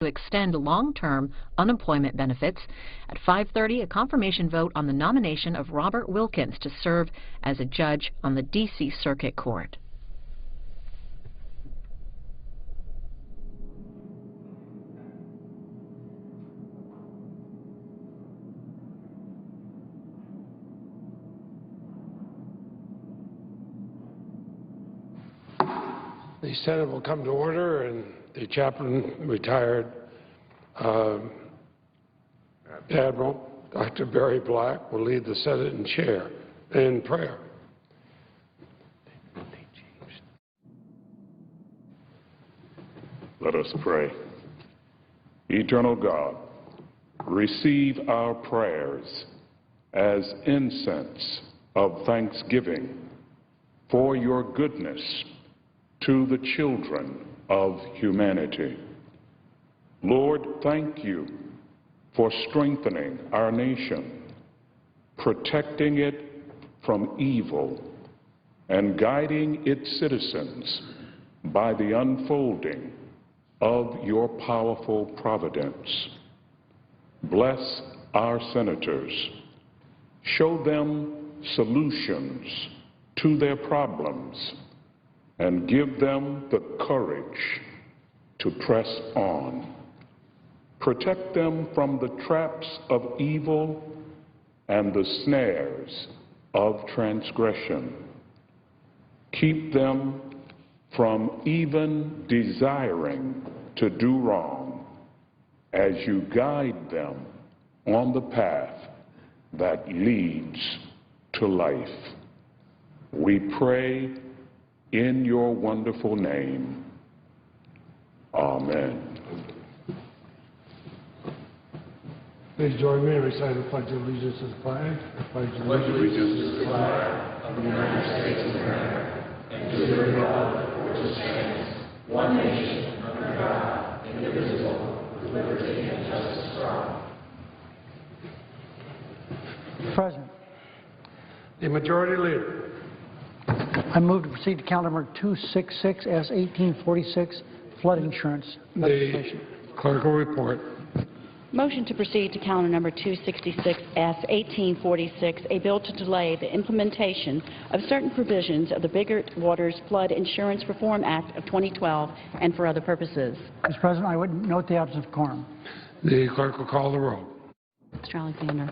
to extend long-term unemployment benefits. At 5:30, a confirmation vote on the nomination of Robert Wilkins to serve as a judge on the D.C. Circuit Court. The Senate will come to order, and the chaplain, retired Admiral Dr. Barry Black, will lead the Senate in chair in prayer. Let us pray. Eternal God, receive our prayers as incense of thanksgiving for your goodness to the children of humanity. Lord, thank you for strengthening our nation, protecting it from evil, and guiding its citizens by the unfolding of your powerful providence. Bless our senators. Show them solutions to their problems and give them the courage to press on. Protect them from the traps of evil and the snares of transgression. Keep them from even desiring to do wrong as you guide them on the path that leads to life. We pray in your wonderful name. Amen. Please join me in reciting the Pledge of Allegiance to the flag. I pledge allegiance to the flag of the United States of America and to the republic for which it stands, one nation, under God, indivisible, with liberty and justice for all. President. The Majority Leader. I move to proceed to count number 266 as 1846, flood insurance legislation. The clerk will report. Motion to proceed to calendar number 266 S 1846, a bill to delay the implementation of certain provisions of the Biggert Waters Flood Insurance Reform Act of 2012 and for other purposes. Mr. President, I would note the absence of quorum. The clerk will call the roll. Mr. Alexander.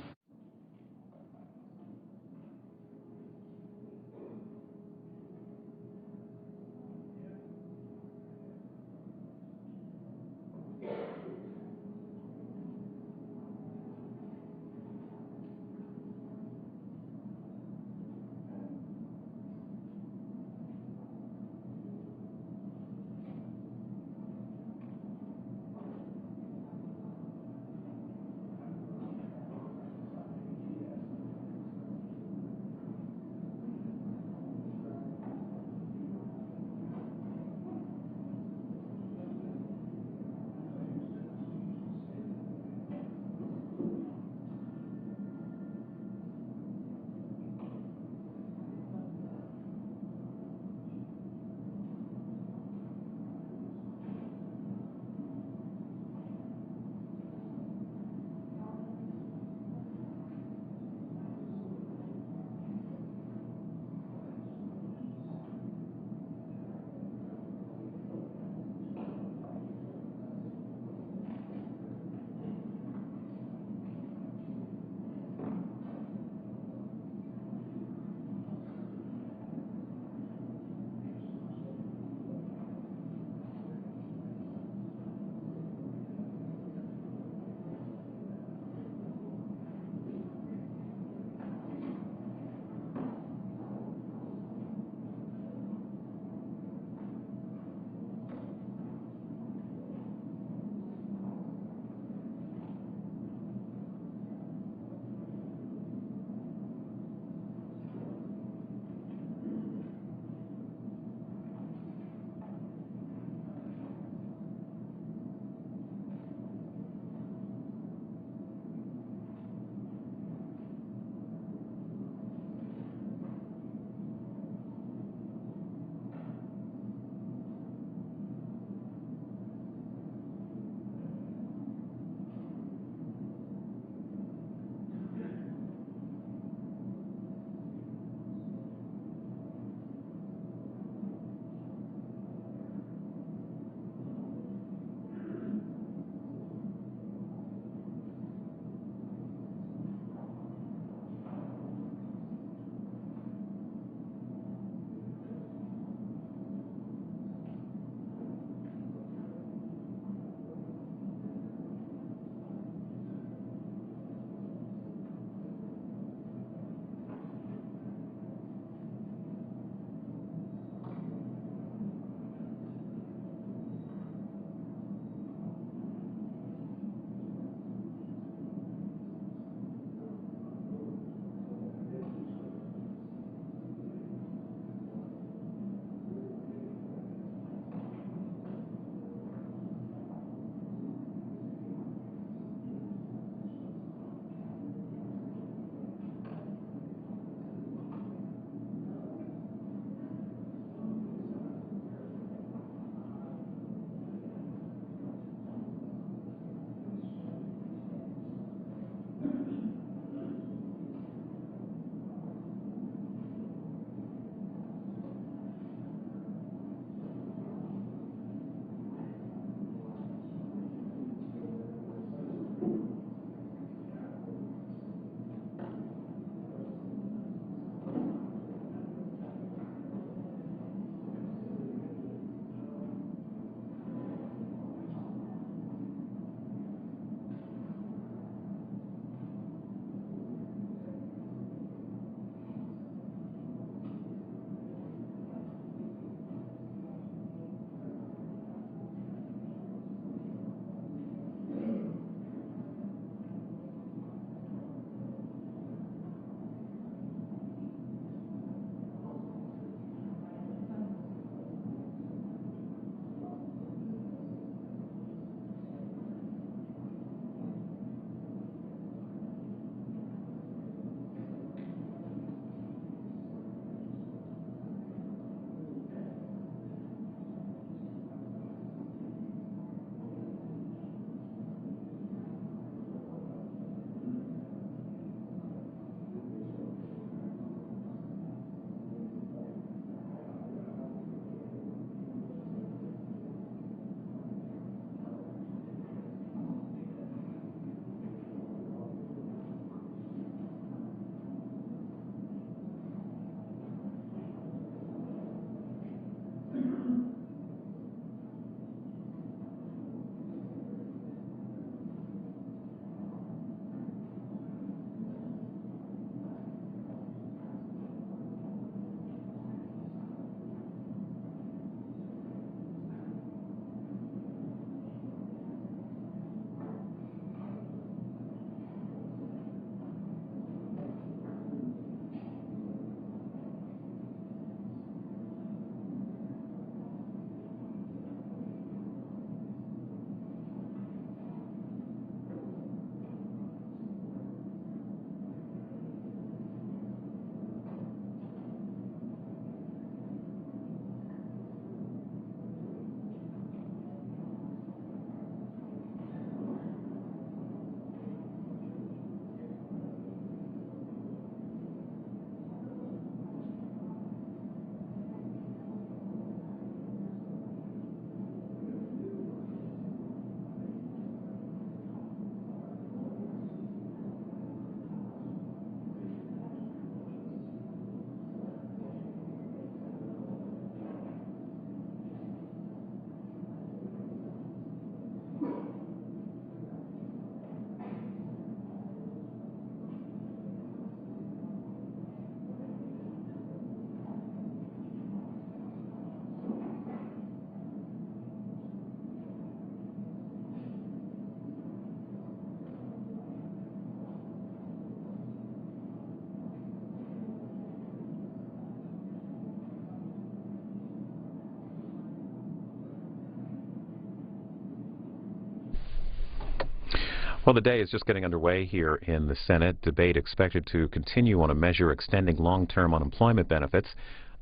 Well, the day is just getting underway here in the Senate. Debate expected to continue on a measure extending long-term unemployment benefits.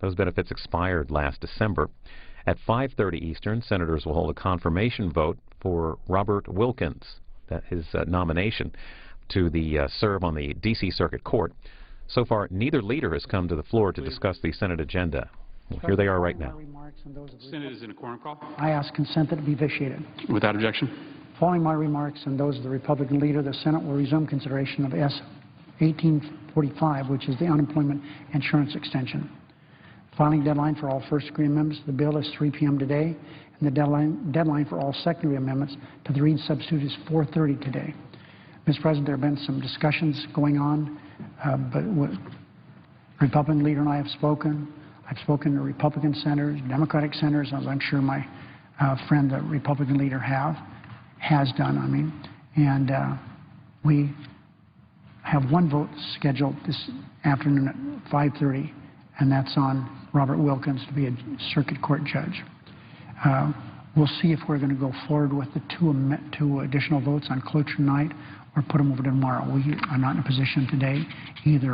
Those benefits expired last December. At 5:30 Eastern, senators will hold a confirmation vote for Robert Wilkins, his nomination to serve on the D.C. Circuit Court. So far, neither leader has come to the floor to discuss the Senate agenda. Well, here they are right now. Senate is in a quorum call. I ask consent that it be vitiated. Without objection. Following my remarks and those of the Republican leader, the Senate will resume consideration of S. 1845, which is the unemployment insurance extension. Filing deadline for all first-degree amendments to the bill is 3 p.m. today, and the deadline for all secondary amendments to the read substitute is 4:30 today. Mr. President, there have been some discussions going on, but the Republican leader and I have spoken. I've spoken to Republican senators, Democratic senators, as I'm sure my friend, the Republican leader, has done, and we have one vote scheduled this afternoon at 5:30, and that's on Robert Wilkins to be a circuit court judge. We'll see if we're going to go forward with the two additional votes on cloture night or put them over to tomorrow. We are not in a position today, either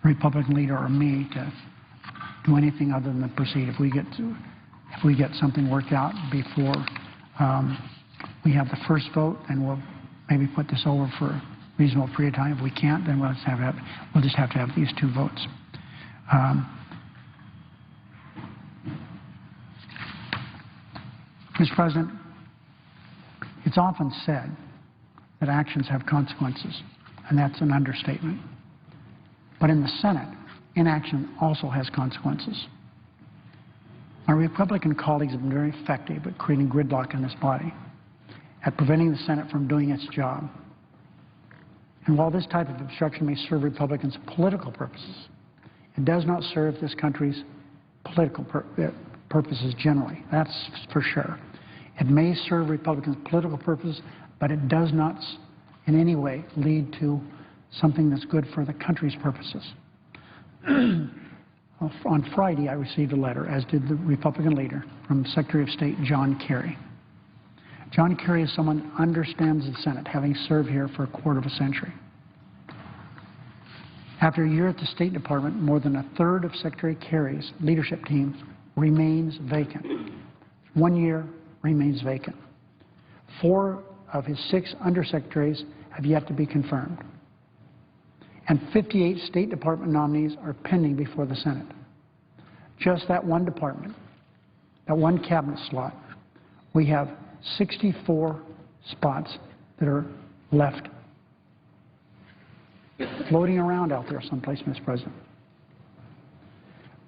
the Republican leader or me, to do anything other than proceed. If we get something worked out before we have the first vote, then we'll maybe put this over for a reasonable period of time. If we can't, then we'll just have to have these two votes. Mr. President, it's often said that actions have consequences, and that's an understatement. But in the Senate, inaction also has consequences. My Republican colleagues have been very effective at creating gridlock in this body, at preventing the Senate from doing its job. And while this type of obstruction may serve Republicans' political purposes, it does not serve this country's political purposes generally. That's for sure. It may serve Republicans' political purposes, but it does not in any way lead to something that's good for the country's purposes. On Friday, I received a letter, as did the Republican leader, from Secretary of State John Kerry. John Kerry is someone who understands the Senate, having served here for a quarter of a century. After a year at the State Department, more than a third of Secretary Kerry's leadership team remains vacant. 1 year remains vacant. 4 of his 6 undersecretaries have yet to be confirmed. And 58 State Department nominees are pending before the Senate. Just that one department, that one cabinet slot, we have 64 spots that are left floating around out there someplace, Mr. President.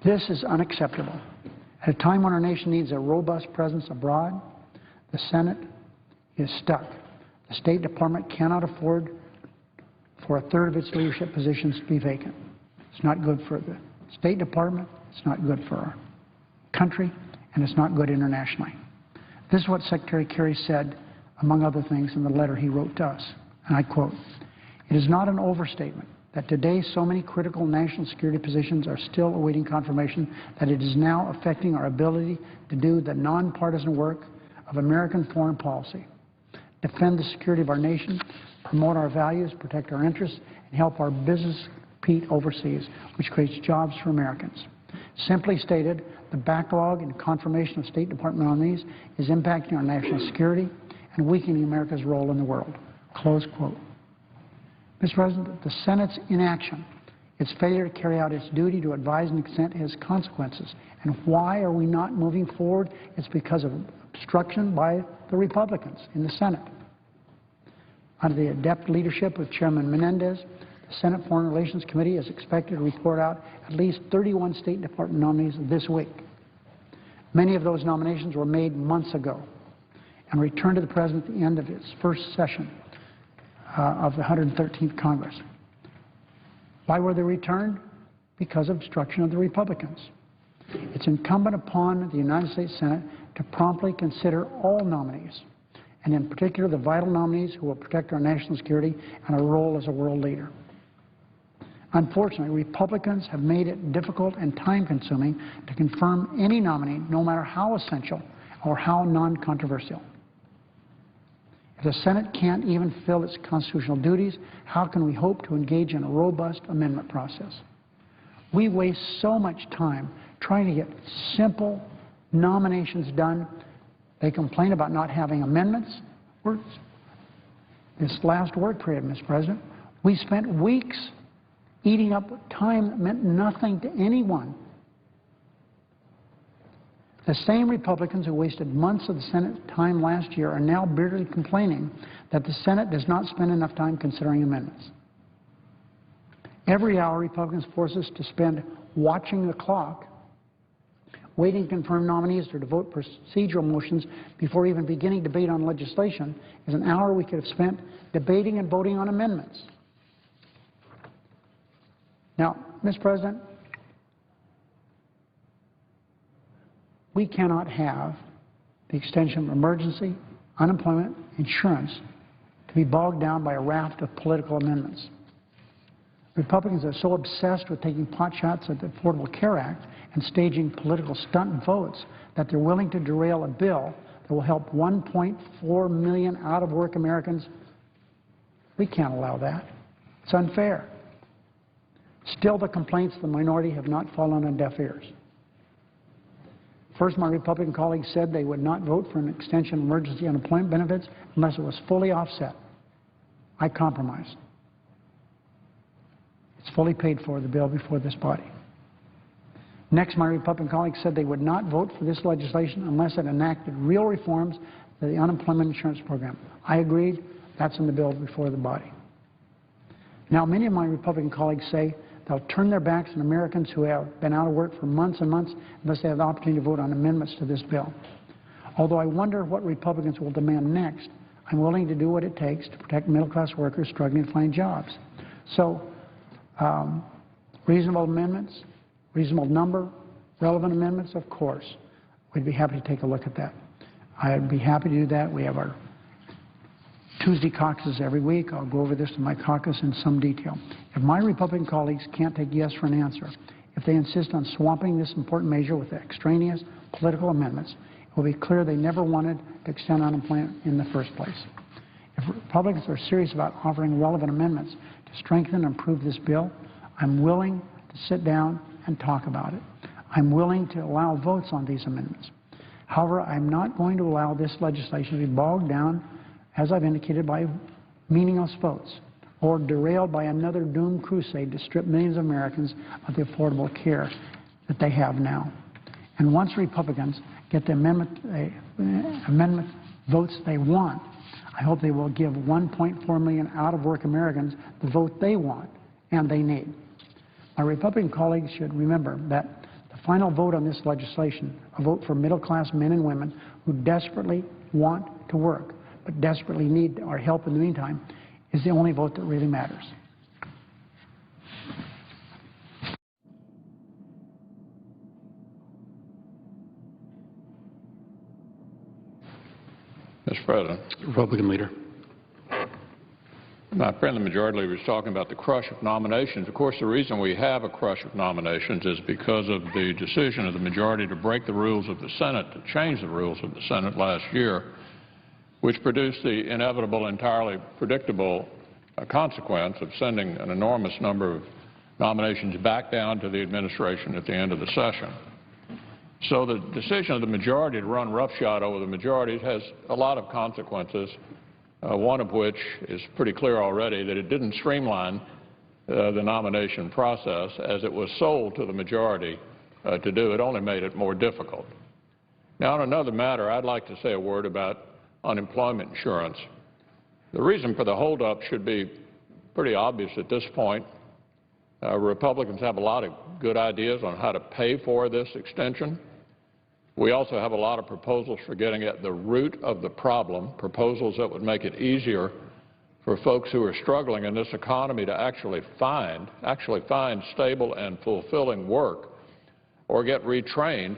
This is unacceptable. At a time when our nation needs a robust presence abroad, the Senate is stuck. The State Department cannot afford for a third of its leadership positions to be vacant. It's not good for the State Department, it's not good for our country, and it's not good internationally. This is what Secretary Kerry said, among other things, in the letter he wrote to us, and I quote, "It is not an overstatement that today so many critical national security positions are still awaiting confirmation that it is now affecting our ability to do the nonpartisan work of American foreign policy, defend the security of our nation, promote our values, protect our interests, and help our business compete overseas, which creates jobs for Americans. Simply stated, the backlog and confirmation of State Department nominees is impacting our national security and weakening America's role in the world." Close quote. Mr. President, the Senate's inaction, its failure to carry out its duty to advise and consent, has consequences. And why are we not moving forward? It's because of obstruction by the Republicans in the Senate. Under the adept leadership of Chairman Menendez, the Senate Foreign Relations Committee is expected to report out at least 31 State Department nominees this week. Many of those nominations were made months ago and returned to the President at the end of its first session of the 113th Congress. Why were they returned? Because of obstruction of the Republicans. It's incumbent upon the United States Senate to promptly consider all nominees, and in particular the vital nominees who will protect our national security and our role as a world leader. Unfortunately, Republicans have made it difficult and time-consuming to confirm any nominee, no matter how essential or how non-controversial. If the Senate can't even fill its constitutional duties, how can we hope to engage in a robust amendment process? We waste so much time trying to get simple nominations done. They complain about not having amendments. This last work period, Mr. President, we spent weeks eating up time that meant nothing to anyone. The same Republicans who wasted months of the Senate time last year are now bitterly complaining that the Senate does not spend enough time considering amendments. Every hour Republicans force us to spend watching the clock, waiting to confirm nominees or to vote procedural motions before even beginning debate on legislation is an hour we could have spent debating and voting on amendments. Now, Mr. President, we cannot have the extension of emergency, unemployment, insurance to be bogged down by a raft of political amendments. Republicans are so obsessed with taking pot shots at the Affordable Care Act and staging political stunt votes that they're willing to derail a bill that will help 1.4 million out-of-work Americans. We can't allow that. It's unfair. Still, the complaints of the minority have not fallen on deaf ears. First, my Republican colleagues said they would not vote for an extension of emergency unemployment benefits unless it was fully offset. I compromised. It's fully paid for, the bill before this body. Next, my Republican colleagues said they would not vote for this legislation unless it enacted real reforms to the unemployment insurance program. I agreed. That's in the bill before the body. Now, many of my Republican colleagues say they'll turn their backs on Americans who have been out of work for months and months unless they have the opportunity to vote on amendments to this bill. Although I wonder what Republicans will demand next, I'm willing to do what it takes to protect middle-class workers struggling to find jobs. So, reasonable amendments, reasonable number, relevant amendments, of course. We'd be happy to take a look at that. I'd be happy to do that. We have our Tuesday caucuses every week. I'll go over this in my caucus in some detail. If my Republican colleagues can't take yes for an answer, if they insist on swamping this important measure with extraneous political amendments, it will be clear they never wanted to extend unemployment in the first place. If Republicans are serious about offering relevant amendments to strengthen and improve this bill, I'm willing to sit down and talk about it. I'm willing to allow votes on these amendments. However, I'm not going to allow this legislation to be bogged down, as I've indicated, by meaningless votes or derailed by another doomed crusade to strip millions of Americans of the affordable care that they have now. And once Republicans get the amendment votes they want, I hope they will give 1.4 million out-of-work Americans the vote they want and they need. My Republican colleagues should remember that the final vote on this legislation, a vote for middle-class men and women who desperately want to work but desperately need our help in the meantime, is the only vote that really matters. Mr. President. Republican leader. My friend the majority leader was talking about the crush of nominations. Of course, the reason we have a crush of nominations is because of the decision of the majority to break the rules of the Senate, to change the rules of the Senate last year, which produced the inevitable, entirely predictable consequence of sending an enormous number of nominations back down to the administration at the end of the session. So the decision of the majority to run roughshod over the majority has a lot of consequences, one of which is pretty clear already, that it didn't streamline the nomination process as it was sold to the majority to do. It only made it more difficult. Now, on another matter, I'd like to say a word about unemployment insurance. The reason for the holdup should be pretty obvious at this point. Republicans have a lot of good ideas on how to pay for this extension. We also have a lot of proposals for getting at the root of the problem, proposals that would make it easier for folks who are struggling in this economy to actually find stable and fulfilling work or get retrained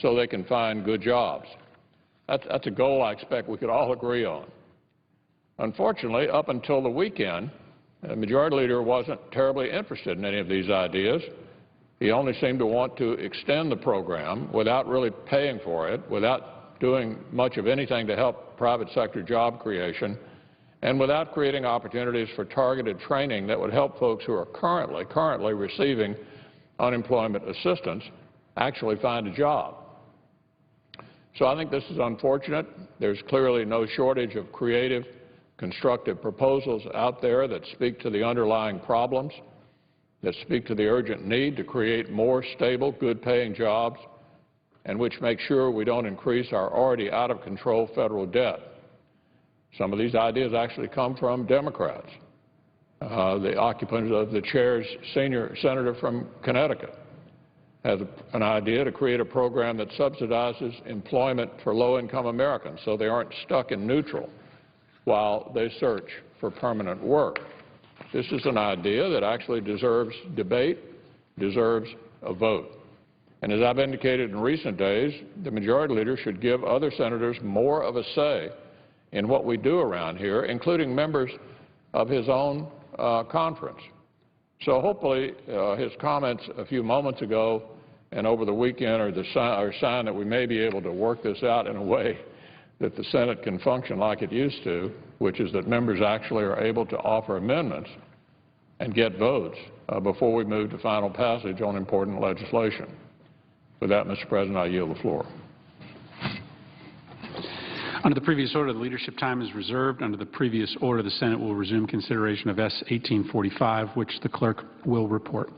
so they can find good jobs. That's a goal I expect we could all agree on. Unfortunately, up until the weekend, the majority leader wasn't terribly interested in any of these ideas. He only seemed to want to extend the program without really paying for it, without doing much of anything to help private sector job creation, and without creating opportunities for targeted training that would help folks who are currently receiving unemployment assistance actually find a job. So I think this is unfortunate. There's clearly no shortage of creative, constructive proposals out there that speak to the underlying problems, that speak to the urgent need to create more stable, good-paying jobs, and which make sure we don't increase our already out-of-control federal debt. Some of these ideas actually come from Democrats. The occupant of the chair's senior senator from Connecticut has an idea to create a program that subsidizes employment for low-income Americans so they aren't stuck in neutral while they search for permanent work. This is an idea that actually deserves debate, deserves a vote. And as I've indicated in recent days, the majority leader should give other senators more of a say in what we do around here, including members of his own conference. So hopefully his comments a few moments ago and over the weekend are a sign that we may be able to work this out in a way that the Senate can function like it used to, which is that members actually are able to offer amendments and get votes before we move to final passage on important legislation. With that, Mr. President, I yield the floor. Under the previous order, the leadership time is reserved. Under the previous order, the Senate will resume consideration of S. 1845, which the clerk will report.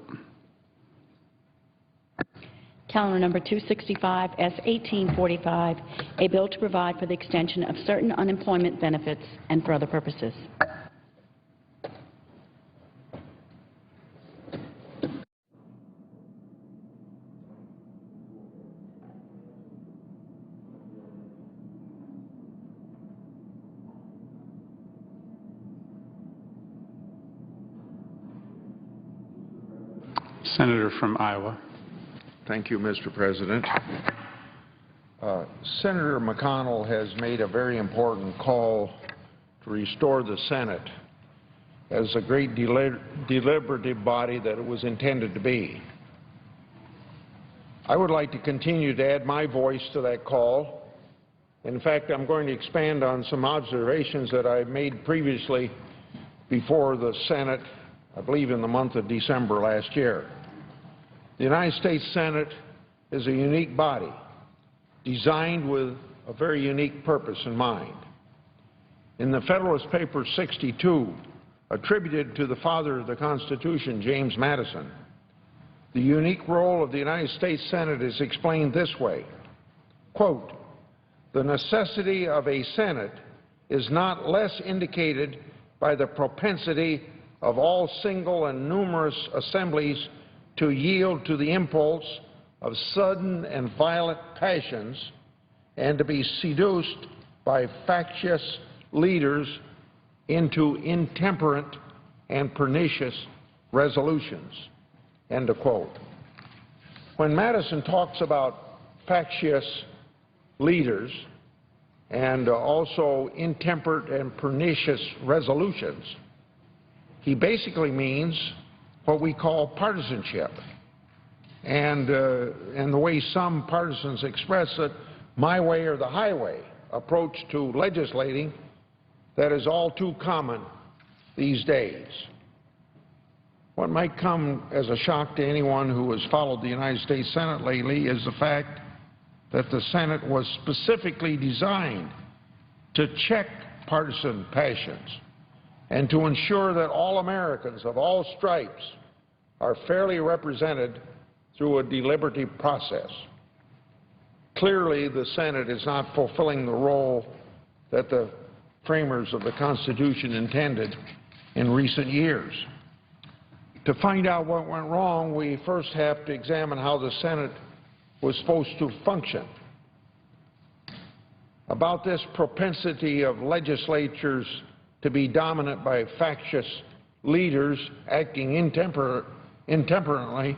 Calendar number 265, S. 1845, a bill to provide for the extension of certain unemployment benefits and for other purposes. Senator from Iowa. Thank you, Mr. President. Senator McConnell has made a very important call to restore the Senate as a great deliberative body that it was intended to be. I would like to continue to add my voice to that call. In fact, I'm going to expand on some observations that I made previously before the Senate, I believe in the month of December last year. The United States Senate is a unique body designed with a very unique purpose in mind. In the Federalist Papers 62, attributed to the father of the Constitution, James Madison, the unique role of the United States Senate is explained this way, quote, "The necessity of a Senate is not less indicated by the propensity of all single and numerous assemblies to yield to the impulse of sudden and violent passions and to be seduced by factious leaders into intemperate and pernicious resolutions," end of quote. When Madison talks about factious leaders and also intemperate and pernicious resolutions, he basically means what we call partisanship. And the way some partisans express it, my way or the highway approach to legislating that is all too common these days. What might come as a shock to anyone who has followed the United States Senate lately is the fact that the Senate was specifically designed to check partisan passions and to ensure that all Americans of all stripes are fairly represented through a deliberative process. Clearly, the Senate is not fulfilling the role that the framers of the Constitution intended in recent years. To find out what went wrong, we first have to examine how the Senate was supposed to function. About this propensity of legislatures to be dominant by factious leaders acting intemperately,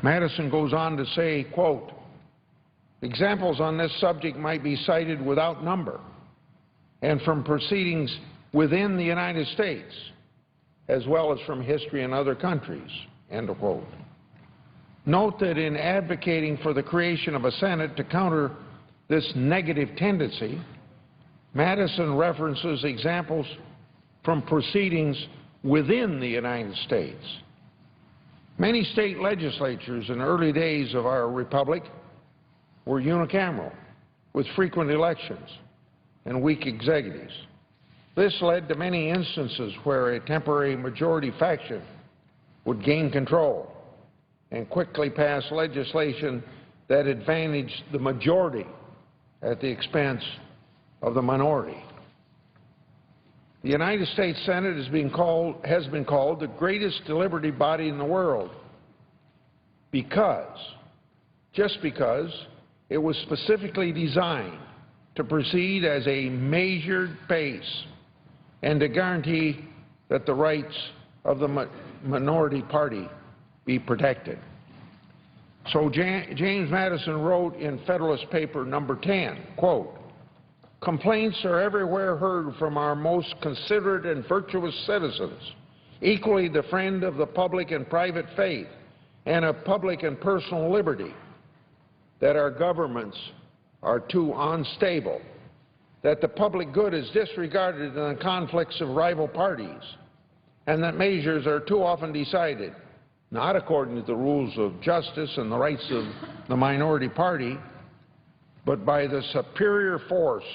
Madison goes on to say, quote, "Examples on this subject might be cited without number and from proceedings within the United States as well as from history in other countries," end of quote. Note that in advocating for the creation of a Senate to counter this negative tendency, Madison references examples from proceedings within the United States. Many state legislatures in the early days of our republic were unicameral, with frequent elections and weak executives. This led to many instances where a temporary majority faction would gain control and quickly pass legislation that advantaged the majority at the expense of the minority. The United States Senate has been called the greatest deliberative body in the world just because it was specifically designed to proceed as a measured pace and to guarantee that the rights of the minority party be protected. So James Madison wrote in Federalist Paper number 10, quote, "Complaints are everywhere heard from our most considerate and virtuous citizens, equally the friend of the public and private faith and of public and personal liberty, that our governments are too unstable, that the public good is disregarded in the conflicts of rival parties, and that measures are too often decided not according to the rules of justice and the rights of the minority party, but by the superior force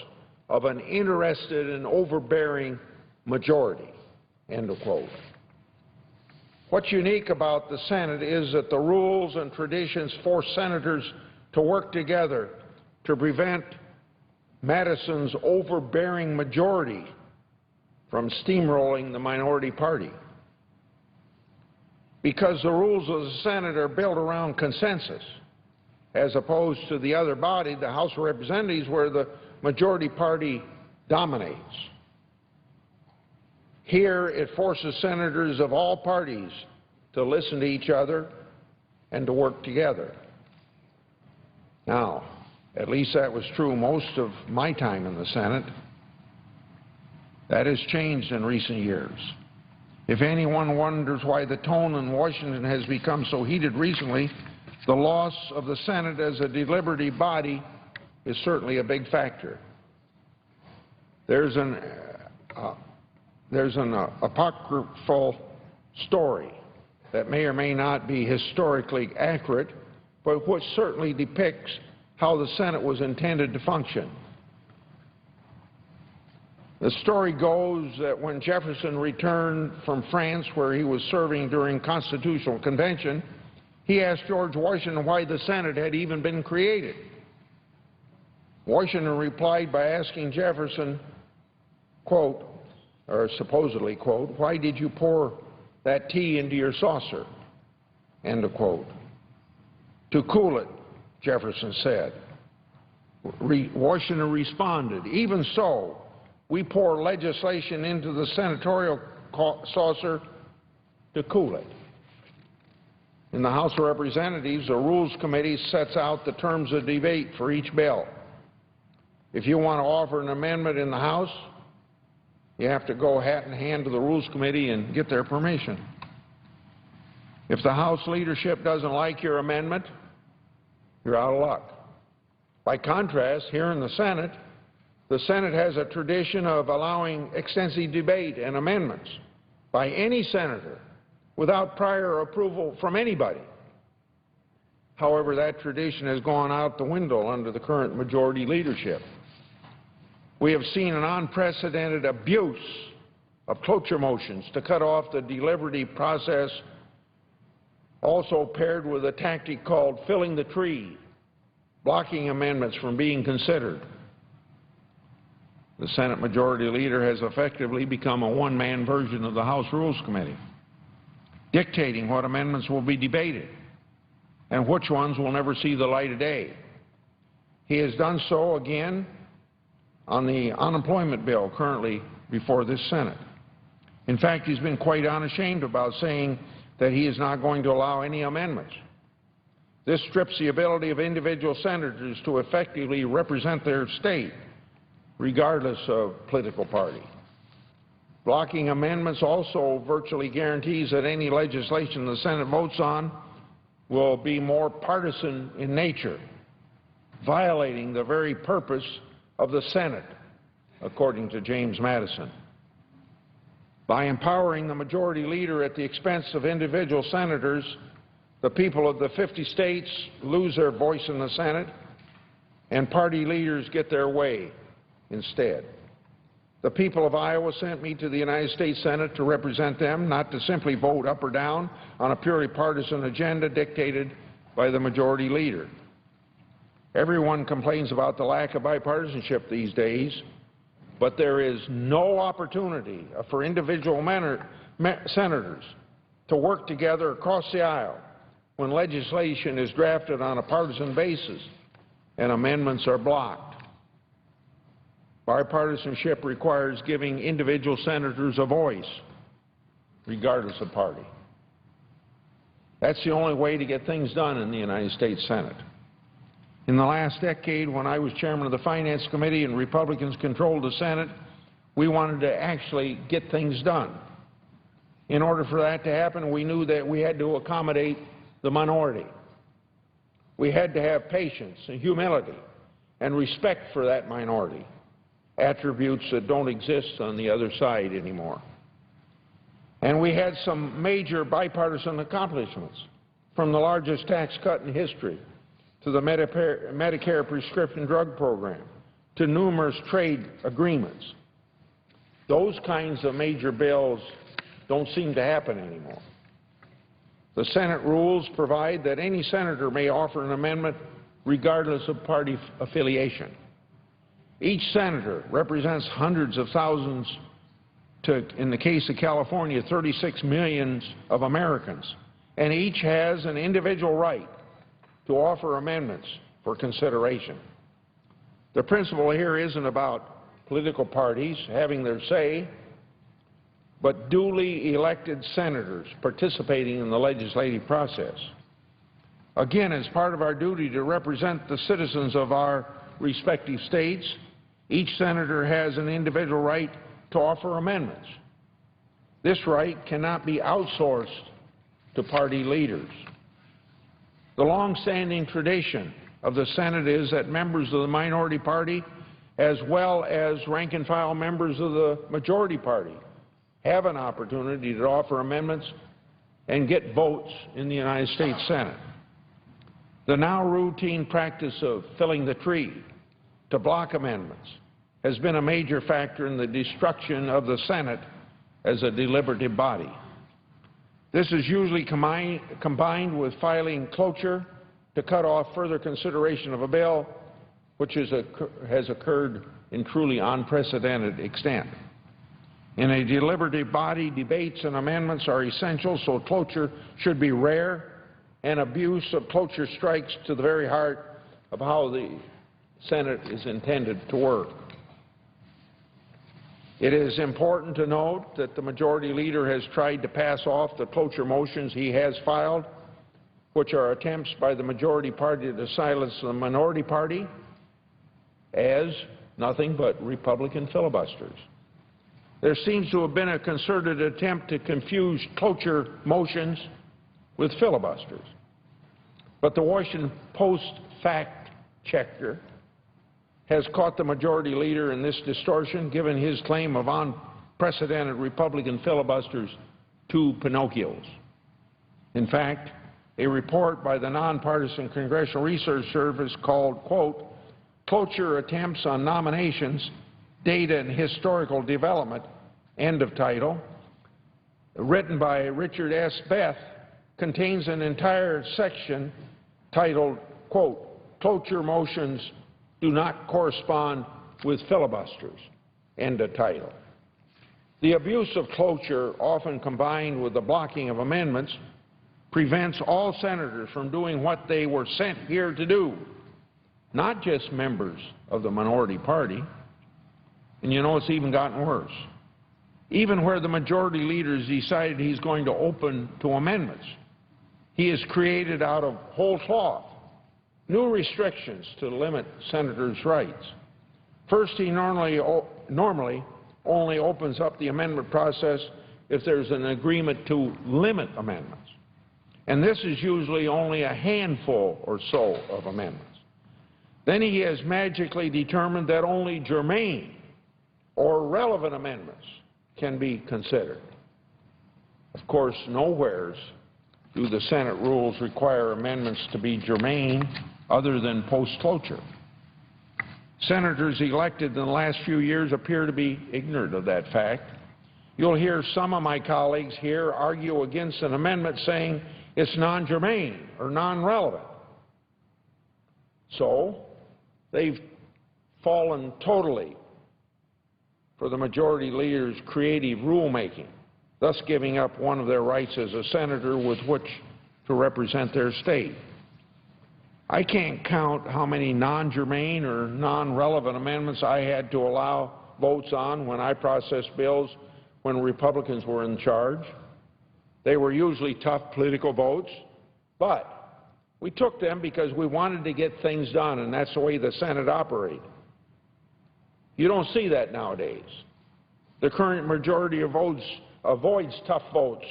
of an interested and overbearing majority." End of quote. What's unique about the Senate is that the rules and traditions force senators to work together to prevent Madison's overbearing majority from steamrolling the minority party. Because the rules of the Senate are built around consensus, as opposed to the other body, the House of Representatives, where the majority party dominates. Here, it forces senators of all parties to listen to each other and to work together. Now, at least that was true most of my time in the Senate. That has changed in recent years. If anyone wonders why the tone in Washington has become so heated recently, the loss of the Senate as a deliberative body is certainly a big factor. There's an apocryphal story that may or may not be historically accurate, but which certainly depicts how the Senate was intended to function. The story goes that when Jefferson returned from France, where he was serving during Constitutional Convention, he asked George Washington why the Senate had even been created. Washington replied by asking Jefferson, quote, or supposedly, quote, "Why did you pour that tea into your saucer?" End of quote. "To cool it," Jefferson said. Washington responded, "Even so, we pour legislation into the senatorial saucer to cool it." In the House of Representatives, the Rules Committee sets out the terms of debate for each bill. If you want to offer an amendment in the House, you have to go hat in hand to the Rules Committee and get their permission. If the House leadership doesn't like your amendment, you're out of luck. By contrast, here in the Senate has a tradition of allowing extensive debate and amendments by any senator without prior approval from anybody. However, that tradition has gone out the window under the current majority leadership. We have seen an unprecedented abuse of cloture motions to cut off the deliberative process, also paired with a tactic called filling the tree, blocking amendments from being considered. The Senate Majority Leader has effectively become a one-man version of the House Rules Committee, dictating what amendments will be debated and which ones will never see the light of day. He has done so again on the unemployment bill currently before this Senate. In fact, he's been quite unashamed about saying that he is not going to allow any amendments. This strips the ability of individual senators to effectively represent their state, regardless of political party. Blocking amendments also virtually guarantees that any legislation the Senate votes on will be more partisan in nature. violating the very purpose of the Senate, according to James Madison. By empowering the majority leader at the expense of individual senators, the people of the 50 states lose their voice in the Senate, and party leaders get their way instead. The people of Iowa sent me to the United States Senate to represent them, not to simply vote up or down on a purely partisan agenda dictated by the majority leader. Everyone complains about the lack of bipartisanship these days, but there is no opportunity for individual senators to work together across the aisle when legislation is drafted on a partisan basis and amendments are blocked. Bipartisanship requires giving individual senators a voice, regardless of party. That's the only way to get things done in the United States Senate. In the last decade, when I was chairman of the Finance Committee and Republicans controlled the Senate, we wanted to actually get things done. In order for that to happen, we knew that we had to accommodate the minority. We had to have patience and humility and respect for that minority, attributes that don't exist on the other side anymore. And we had some major bipartisan accomplishments, from the largest tax cut in history to the Medicare prescription drug program to numerous trade agreements. Those kinds of major bills don't seem to happen anymore. The Senate rules provide that any senator may offer an amendment regardless of party affiliation. Each senator represents hundreds of thousands to, in the case of California, 36 million of Americans, and each has an individual right to offer amendments for consideration. The principle here isn't about political parties having their say, but duly elected senators participating in the legislative process. Again, as part of our duty to represent the citizens of our respective states, each senator has an individual right to offer amendments. This right cannot be outsourced to party leaders. The long-standing tradition of the Senate is that members of the minority party, as well as rank-and-file members of the majority party, have an opportunity to offer amendments and get votes in the United States Senate. The now routine practice of filling the tree to block amendments has been a major factor in the destruction of the Senate as a deliberative body. This is usually combined with filing cloture to cut off further consideration of a bill, which has occurred in truly unprecedented extent. In a deliberative body, debates and amendments are essential, so cloture should be rare, and abuse of cloture strikes to the very heart of how the Senate is intended to work. It is important to note that the majority leader has tried to pass off the cloture motions he has filed, which are attempts by the majority party to silence the minority party, as nothing but Republican filibusters. There seems to have been a concerted attempt to confuse cloture motions with filibusters. But the Washington Post fact checker has caught the majority leader in this distortion, given his claim of unprecedented Republican filibusters to Pinocchios. In fact, a report by the nonpartisan Congressional Research Service called, quote, "Cloture Attempts on Nominations, Data and Historical Development," end of title, written by Richard S. Beth, contains an entire section titled, quote, "Cloture Motions Do Not Correspond with Filibusters," end of title. The abuse of cloture, often combined with the blocking of amendments, prevents all senators from doing what they were sent here to do, not just members of the minority party. And you know, it's even gotten worse. Even where the majority leader has decided he's going to open to amendments, he has created out of whole cloth new restrictions to limit senators' rights. First, he normally only opens up the amendment process if there's an agreement to limit amendments. And this is usually only a handful or so of amendments. Then he has magically determined that only germane or relevant amendments can be considered. Of course, nowheres do the Senate rules require amendments to be germane other than post-cloture. Senators elected in the last few years appear to be ignorant of that fact. You'll hear some of my colleagues here argue against an amendment saying it's non-germane or non-relevant. So they've fallen totally for the majority leader's creative rulemaking, thus giving up one of their rights as a senator with which to represent their state. I can't count how many non-germane or non-relevant amendments I had to allow votes on when I processed bills when Republicans were in charge. They were usually tough political votes, but we took them because we wanted to get things done, and that's the way the Senate operated. You don't see that nowadays. The current majority of votes avoids tough votes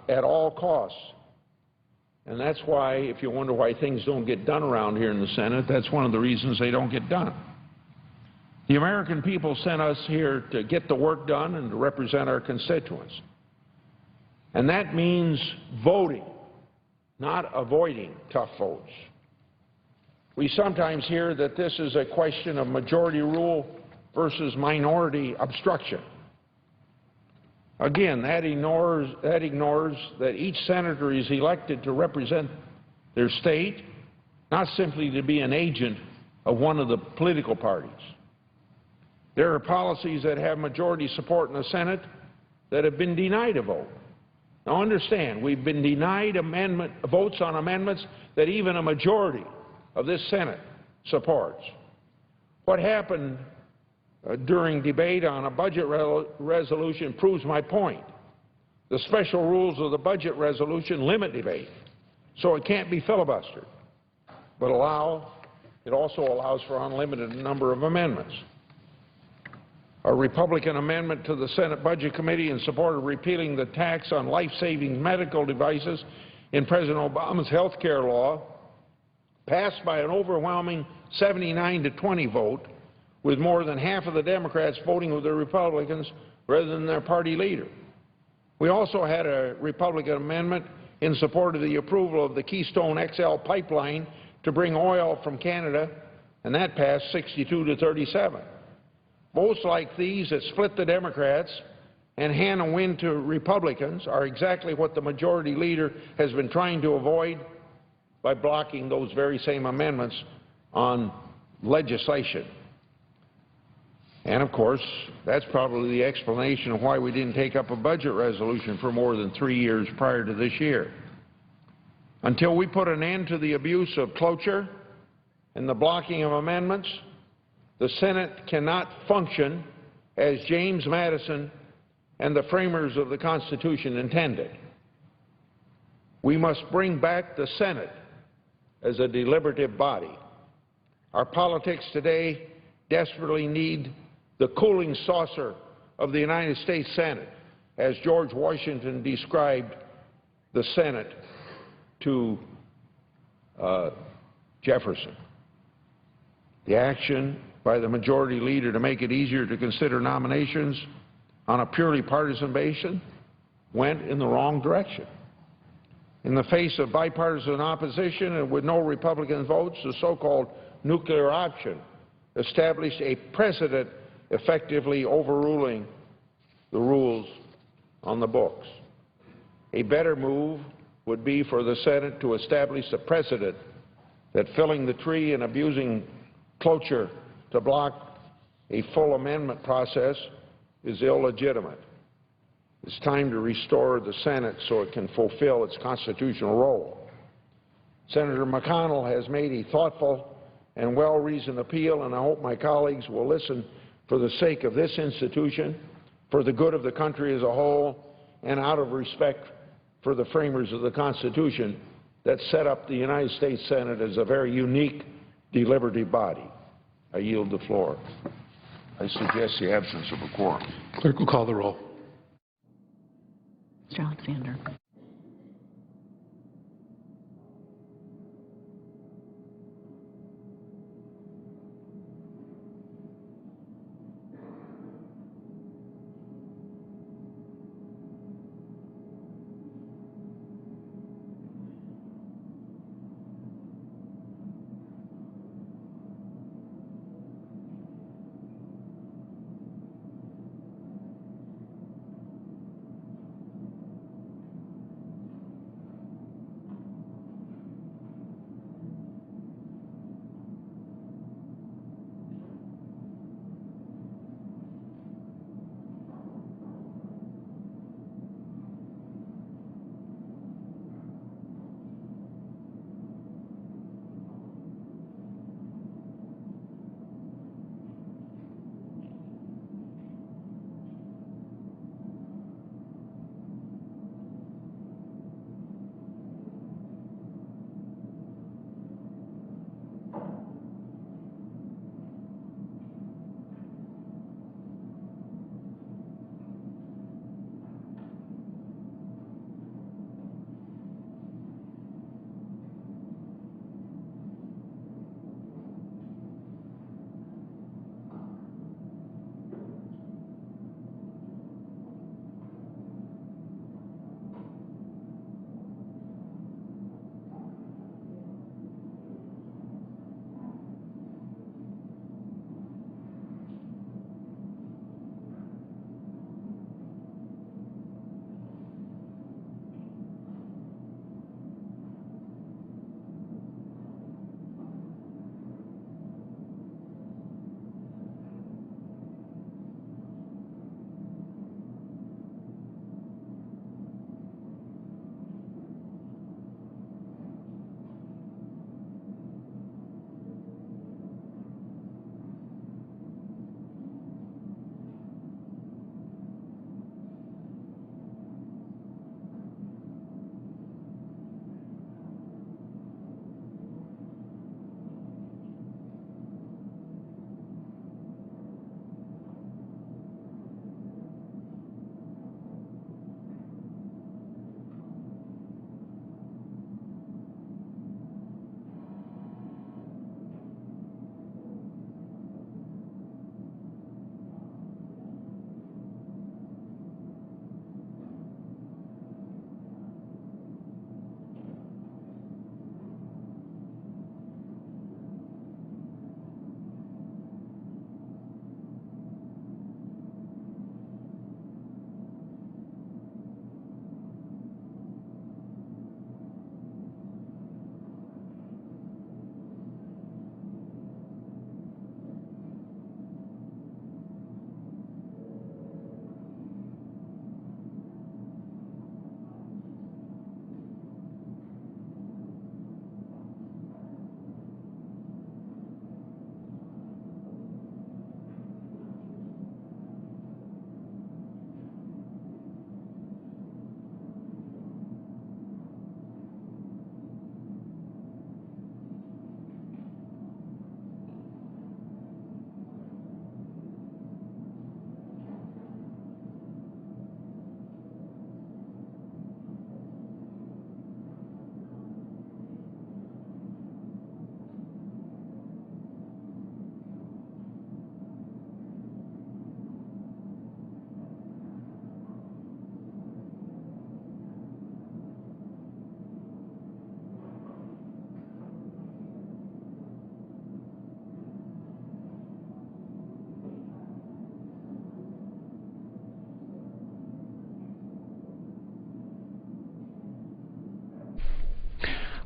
at all costs. And that's why, if you wonder why things don't get done around here in the Senate, that's one of the reasons they don't get done. The American people sent us here to get the work done and to represent our constituents. And that means voting, not avoiding tough votes. We sometimes hear that this is a question of majority rule versus minority obstruction. Again, that ignores that each senator is elected to represent their state, not simply to be an agent of one of the political parties. There are policies that have majority support in the Senate that have been denied a vote. Now understand, we've been denied votes on amendments that even a majority of this Senate supports. What happened during debate on a budget resolution proves my point. The special rules of the budget resolution limit debate, so it can't be filibustered, but it also allows for unlimited number of amendments. A Republican amendment to the Senate Budget Committee in support of repealing the tax on life-saving medical devices in President Obama's health care law passed by an overwhelming 79-20 vote, with more than half of the Democrats voting with the Republicans rather than their party leader. We also had a Republican amendment in support of the approval of the Keystone XL pipeline to bring oil from Canada, and that passed 62-37. Votes like these that split the Democrats and hand a win to Republicans are exactly what the majority leader has been trying to avoid by blocking those very same amendments on legislation. And of course, that's probably the explanation of why we didn't take up a budget resolution for more than 3 years prior to this year. Until we put an end to the abuse of cloture and the blocking of amendments, the Senate cannot function as James Madison and the framers of the Constitution intended. We must bring back the Senate as a deliberative body. Our politics today desperately need the cooling saucer of the United States Senate, as George Washington described the Senate to Jefferson. The action by the majority leader to make it easier to consider nominations on a purely partisan basis went in the wrong direction. In the face of bipartisan opposition and with no Republican votes, the so-called nuclear option established a precedent effectively overruling the rules on the books. A better move would be for the Senate to establish a precedent that filling the tree and abusing cloture to block a full amendment process is illegitimate. It's time to restore the Senate so it can fulfill its constitutional role. Senator McConnell has made a thoughtful and well-reasoned appeal, and I hope my colleagues will listen for the sake of this institution, for the good of the country as a whole, and out of respect for the framers of the Constitution that set up the United States Senate as a very unique deliberative body. I yield the floor. I suggest the absence of a quorum. Clerk will call the roll. Mr. Alexander.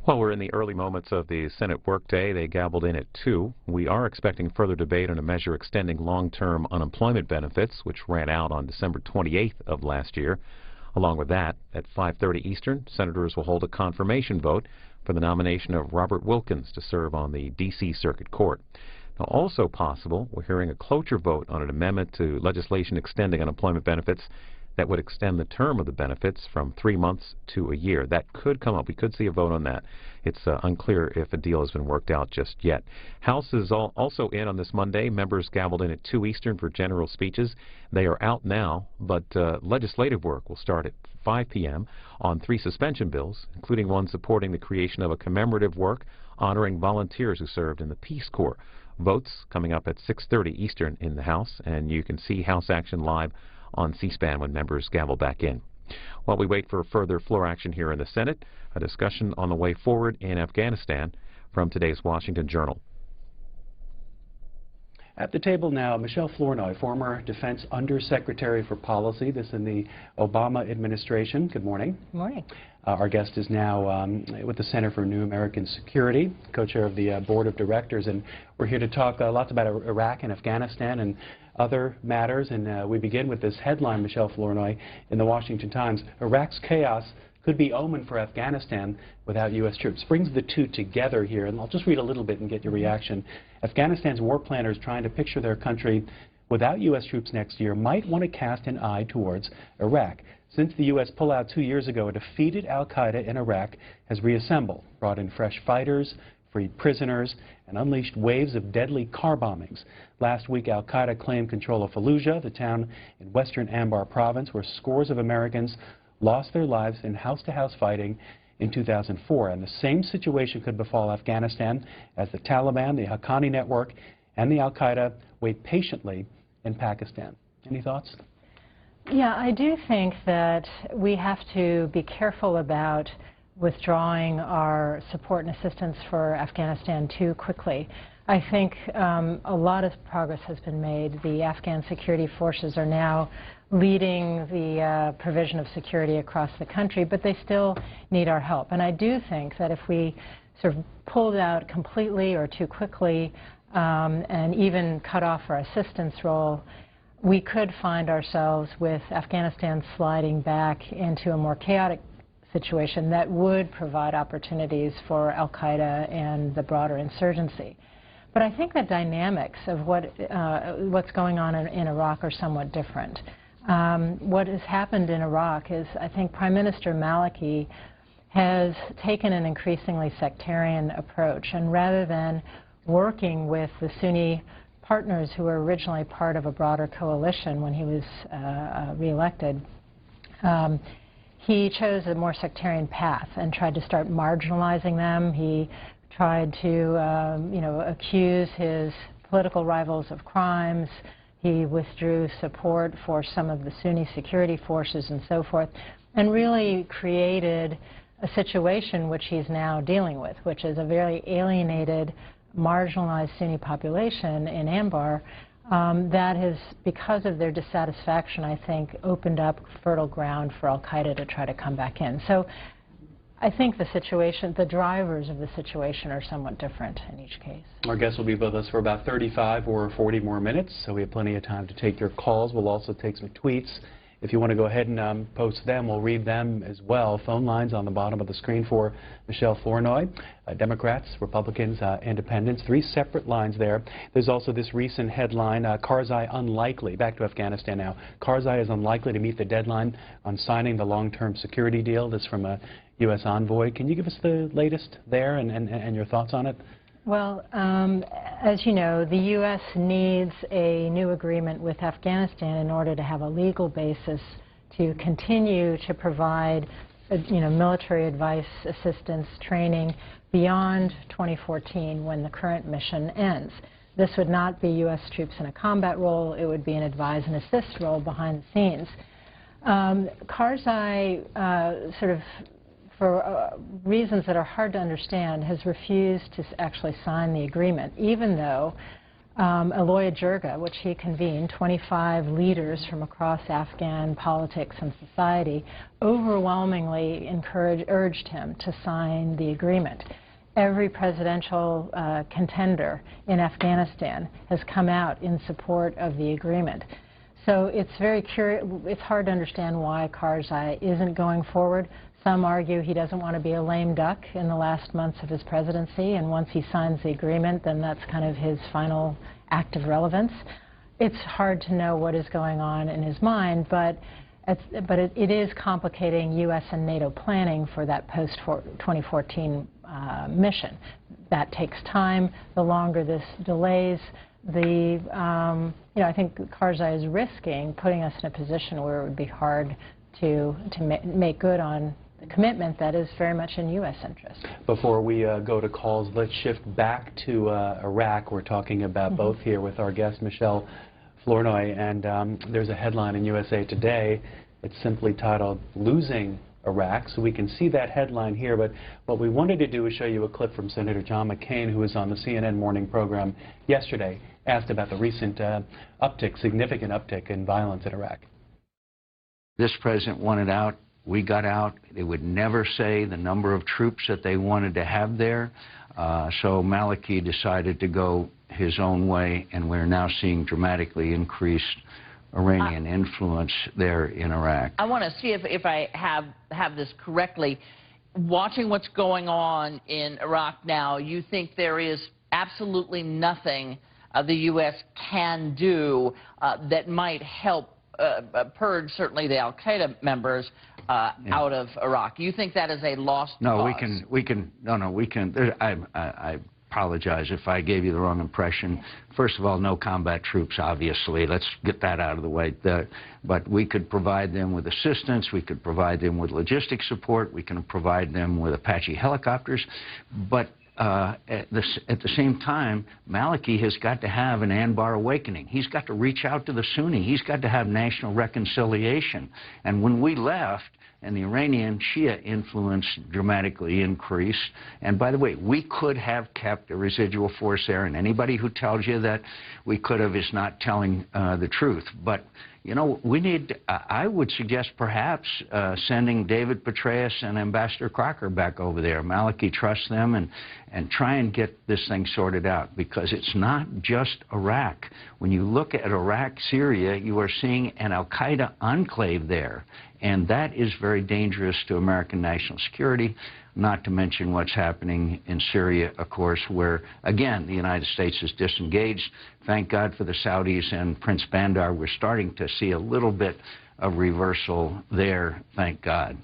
Well, we're in the early moments of the Senate workday. They gabbled in at 2. We are expecting further debate on a measure extending long-term unemployment benefits, which ran out on December 28th of last year. Along with that, at 5:30 Eastern, senators will hold a confirmation vote for the nomination of Robert Wilkins to serve on the D.C. Circuit Court. Now, also possible, we're hearing a cloture vote on an amendment to legislation extending unemployment benefits that would extend the term of the benefits from 3 months to a year. That could come up. We could see a vote on that. It's unclear if a deal has been worked out just yet. House is also in on this Monday. Members gabbled in at 2 Eastern for general speeches. They are out now, but legislative work will start at 5 p.m. on 3 suspension bills, including one supporting the creation of a commemorative work honoring volunteers who served in the Peace Corps. Votes coming up at 6:30 Eastern in the House, and you can see House action live on C-SPAN when members gavel back in. While we wait for further floor action here in the Senate, a discussion on the way forward in Afghanistan from today's Washington Journal. At the table now, Michelle Flournoy, former Defense Undersecretary for Policy, this in the Obama administration. Good morning. Good morning. Our guest is now with the Center for New American Security, co-chair of the Board of Directors, and we're here to talk lots about Iraq and Afghanistan and other matters. And we begin with this headline, Michelle Flournoy, in the Washington Times: Iraq's chaos could be omen for Afghanistan without U.S. troops. Brings the two together here, and I'll just read a little bit and get your reaction. Afghanistan's war planners trying to picture their country without U.S. troops next year might want to cast an eye towards Iraq. Since the U.S. pullout 2 years ago, a defeated al-Qaeda in Iraq has reassembled, brought in fresh fighters, freed prisoners, and unleashed waves of deadly car bombings. Last week, al-Qaeda claimed control of Fallujah, the town in western Anbar province, where scores of Americans lost their lives in house-to-house fighting in 2004. And the same situation could befall Afghanistan as the Taliban, the Haqqani network, and the al-Qaeda wait patiently in Pakistan. Any thoughts? Yeah, I do think that we have to be careful about withdrawing our support and assistance for Afghanistan too quickly. I think a lot of progress has been made. The Afghan security forces are now leading the provision of security across the country, but they still need our help. And I do think that if we sort of pulled out completely or too quickly and even cut off our assistance role, we could find ourselves with Afghanistan sliding back into a more chaotic situation that would provide opportunities for al-Qaeda and the broader insurgency. But I think the dynamics of what's going on in Iraq are somewhat different. What has happened in Iraq is, I think Prime Minister Maliki has taken an increasingly sectarian approach, and rather than working with the Sunni partners who were originally part of a broader coalition when he was reelected, he chose a more sectarian path and tried to start marginalizing them. He tried to accuse his political rivals of crimes. He withdrew support for some of the Sunni security forces and so forth, and really created a situation which he's now dealing with, which is a very alienated, marginalized Sunni population in Anbar that has, because of their dissatisfaction, I think, opened up fertile ground for al-Qaeda to try to come back in. So I think the situation, the drivers of the situation are somewhat different in each case. Our guest will be with us for about 35 or 40 more minutes, so we have plenty of time to take your calls. We'll also take some tweets. If you want to go ahead and post them, we'll read them as well. Phone lines on the bottom of the screen for Michelle Flournoy. Democrats, Republicans, Independents, 3 separate lines there. There's also this recent headline, Karzai unlikely, back to Afghanistan now. Karzai is unlikely to meet the deadline on signing the long-term security deal. This from a U.S. envoy. Can you give us the latest there and your thoughts on it? Well, as you know, the U.S. needs a new agreement with Afghanistan in order to have a legal basis to continue to provide, military advice, assistance, training beyond 2014 when the current mission ends. This would not be U.S. troops in a combat role. It would be an advise and assist role behind the scenes. Karzai for reasons that are hard to understand, has refused to actually sign the agreement, even though Aloya Jirga, which he convened, 25 leaders from across Afghan politics and society, overwhelmingly urged him to sign the agreement. Every presidential contender in Afghanistan has come out in support of the agreement. So it's it's hard to understand why Karzai isn't going forward. Some argue he doesn't want to be a lame duck in the last months of his presidency, and once he signs the agreement, then that's kind of his final act of relevance. It's hard to know what is going on in his mind, but it is complicating U.S. and NATO planning for that post-2014 mission. That takes time. The longer this delays, I think Karzai is risking putting us in a position where it would be hard to make good on the commitment that is very much in U.S. interest. Before we go to calls, let's shift back to Iraq. We're talking about both here with our guest, Michelle Flournoy, and there's a headline in USA Today. It's simply titled, "Losing Iraq." So we can see that headline here, but what we wanted to do is show you a clip from Senator John McCain, who was on the CNN morning program yesterday, asked about the recent significant uptick in violence in Iraq. This president wanted out. We got out. They would never say the number of troops that they wanted to have there. So Maliki decided to go his own way, and we're now seeing dramatically increased Iranian influence there in Iraq. I want to see if I have this correctly. Watching what's going on in Iraq now, you think there is absolutely nothing the U.S. can do that might help purge certainly the al-Qaeda members out of Iraq. You think that is a lost cause? No, we can. I apologize if I gave you the wrong impression. First of all, no combat troops, obviously. Let's get that out of the way. But we could provide them with assistance. We could provide them with logistics support. We can provide them with Apache helicopters. But at the same time, Maliki has got to have an Anbar awakening. He's got to reach out to the Sunni. He's got to have national reconciliation. And when we left, and the Iranian Shia influence dramatically increased. And by the way, we could have kept a residual force there, and anybody who tells you that we could have is not telling the truth. But, you know, we need, I would suggest perhaps sending David Petraeus and Ambassador Crocker back over there. Maliki trusts them, and try and get this thing sorted out, because it's not just Iraq. When you look at Iraq, Syria, you are seeing an al-Qaeda enclave there. And that is very dangerous to American national security, not to mention what's happening in Syria, of course, where, again, the United States is disengaged. Thank God for the Saudis and Prince Bandar. We're starting to see a little bit of reversal there, thank God.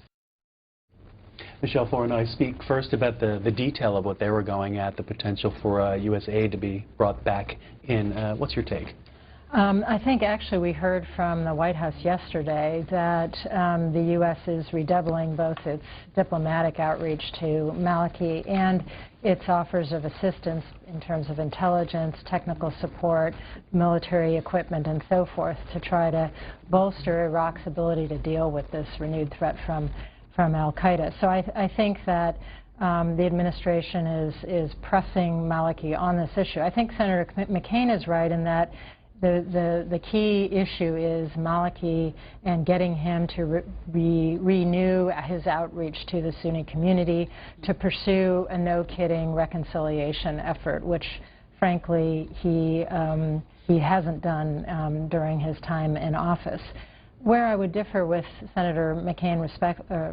Michelle Flournoy, speak first about the detail of what they were going at, the potential for U.S. aid to be brought back in. What's your take? I think actually we heard from the White House yesterday that the U.S. is redoubling both its diplomatic outreach to Maliki and its offers of assistance in terms of intelligence, technical support, military equipment, and so forth to try to bolster Iraq's ability to deal with this renewed threat from al-Qaeda. So I think that the administration is pressing Maliki on this issue. I think Senator McCain is right in that the key issue is Maliki and getting him to renew his outreach to the Sunni community to pursue a no-kidding reconciliation effort, which, frankly, he hasn't done during his time in office. Where I would differ with Senator McCain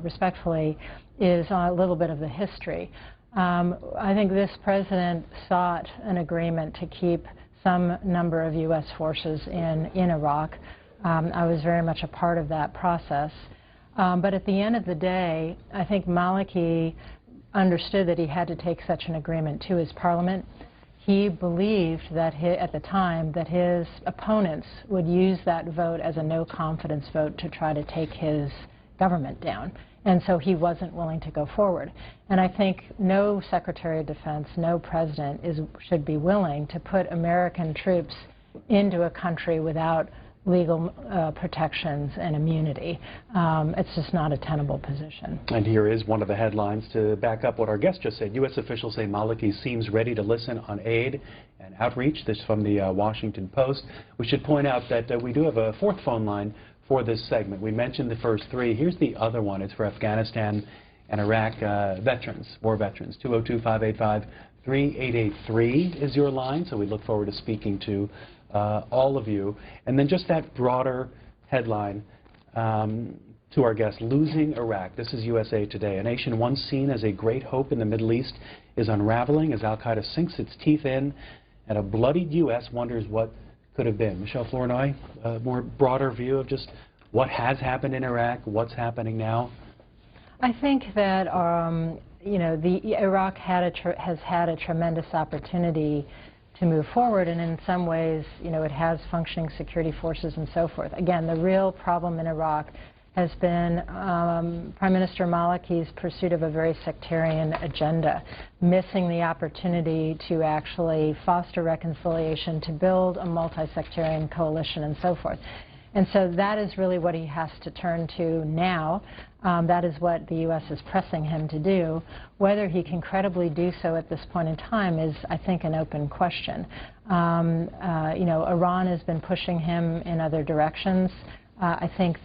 respectfully is a little bit of the history. I think this president sought an agreement to keep some number of U.S. forces in Iraq. I was very much a part of that process. But at the end of the day, I think Maliki understood that he had to take such an agreement to his parliament. He believed that at the time that his opponents would use that vote as a no-confidence vote to try to take his government down. And so he wasn't willing to go forward. And I think no Secretary of Defense, no president should be willing to put American troops into a country without legal protections and immunity. It's just not a tenable position. And here is one of the headlines to back up what our guest just said. U.S. officials say Maliki seems ready to listen on aid and outreach. This from the Washington Post. We should point out that we do have a fourth phone line for this segment. We mentioned the first three. Here's the other one. It's for Afghanistan and Iraq veterans, war veterans. 202-585-3883 is your line, so we look forward to speaking to all of you. And then just that broader headline to our guest, losing Iraq. This is USA Today. A nation once seen as a great hope in the Middle East is unraveling as al-Qaeda sinks its teeth in, and a bloodied U.S. wonders what could have been. Michelle Flournoy, a more broader view of just what has happened in Iraq, what's happening now? I think that Iraq has had a tremendous opportunity to move forward, and in some ways, it has functioning security forces and so forth. Again, the real problem in Iraq has been Prime Minister Maliki's pursuit of a very sectarian agenda, missing the opportunity to actually foster reconciliation, to build a multi-sectarian coalition and so forth. And so that is really what he has to turn to now. That is what the U.S. is pressing him to do. Whether he can credibly do so at this point in time is, I think, an open question. Iran has been pushing him in other directions. I think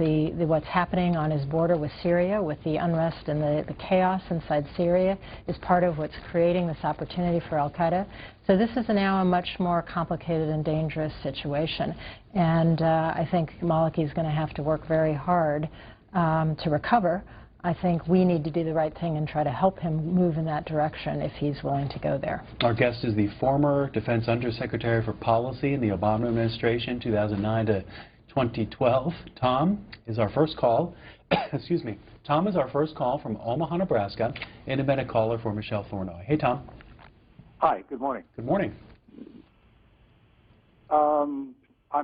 what's happening on his border with Syria, with the unrest and the chaos inside Syria, is part of what's creating this opportunity for al-Qaeda. So this is now a much more complicated and dangerous situation. And I think Maliki is going to have to work very hard to recover. I think we need to do the right thing and try to help him move in that direction if he's willing to go there. Our guest is the former Defense Undersecretary for Policy in the Obama administration, 2009 to 2012. Tom is our first call. Excuse me. Tom is our first call from Omaha, Nebraska. Independent caller for Michelle Flournoy. Hey, Tom. Hi. Good morning. Good morning. I'm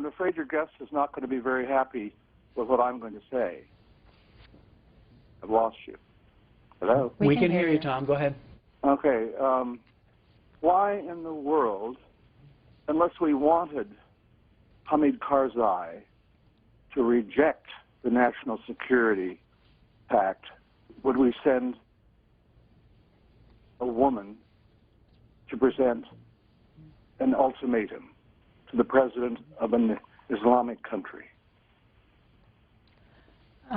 afraid your guest is not going to be very happy with what I'm going to say. I've lost you. Hello? We can hear you, Tom. Go ahead. Okay. Why in the world, unless we wanted Hamid Karzai to reject the National Security Pact, would we send a woman to present an ultimatum to the president of an Islamic country?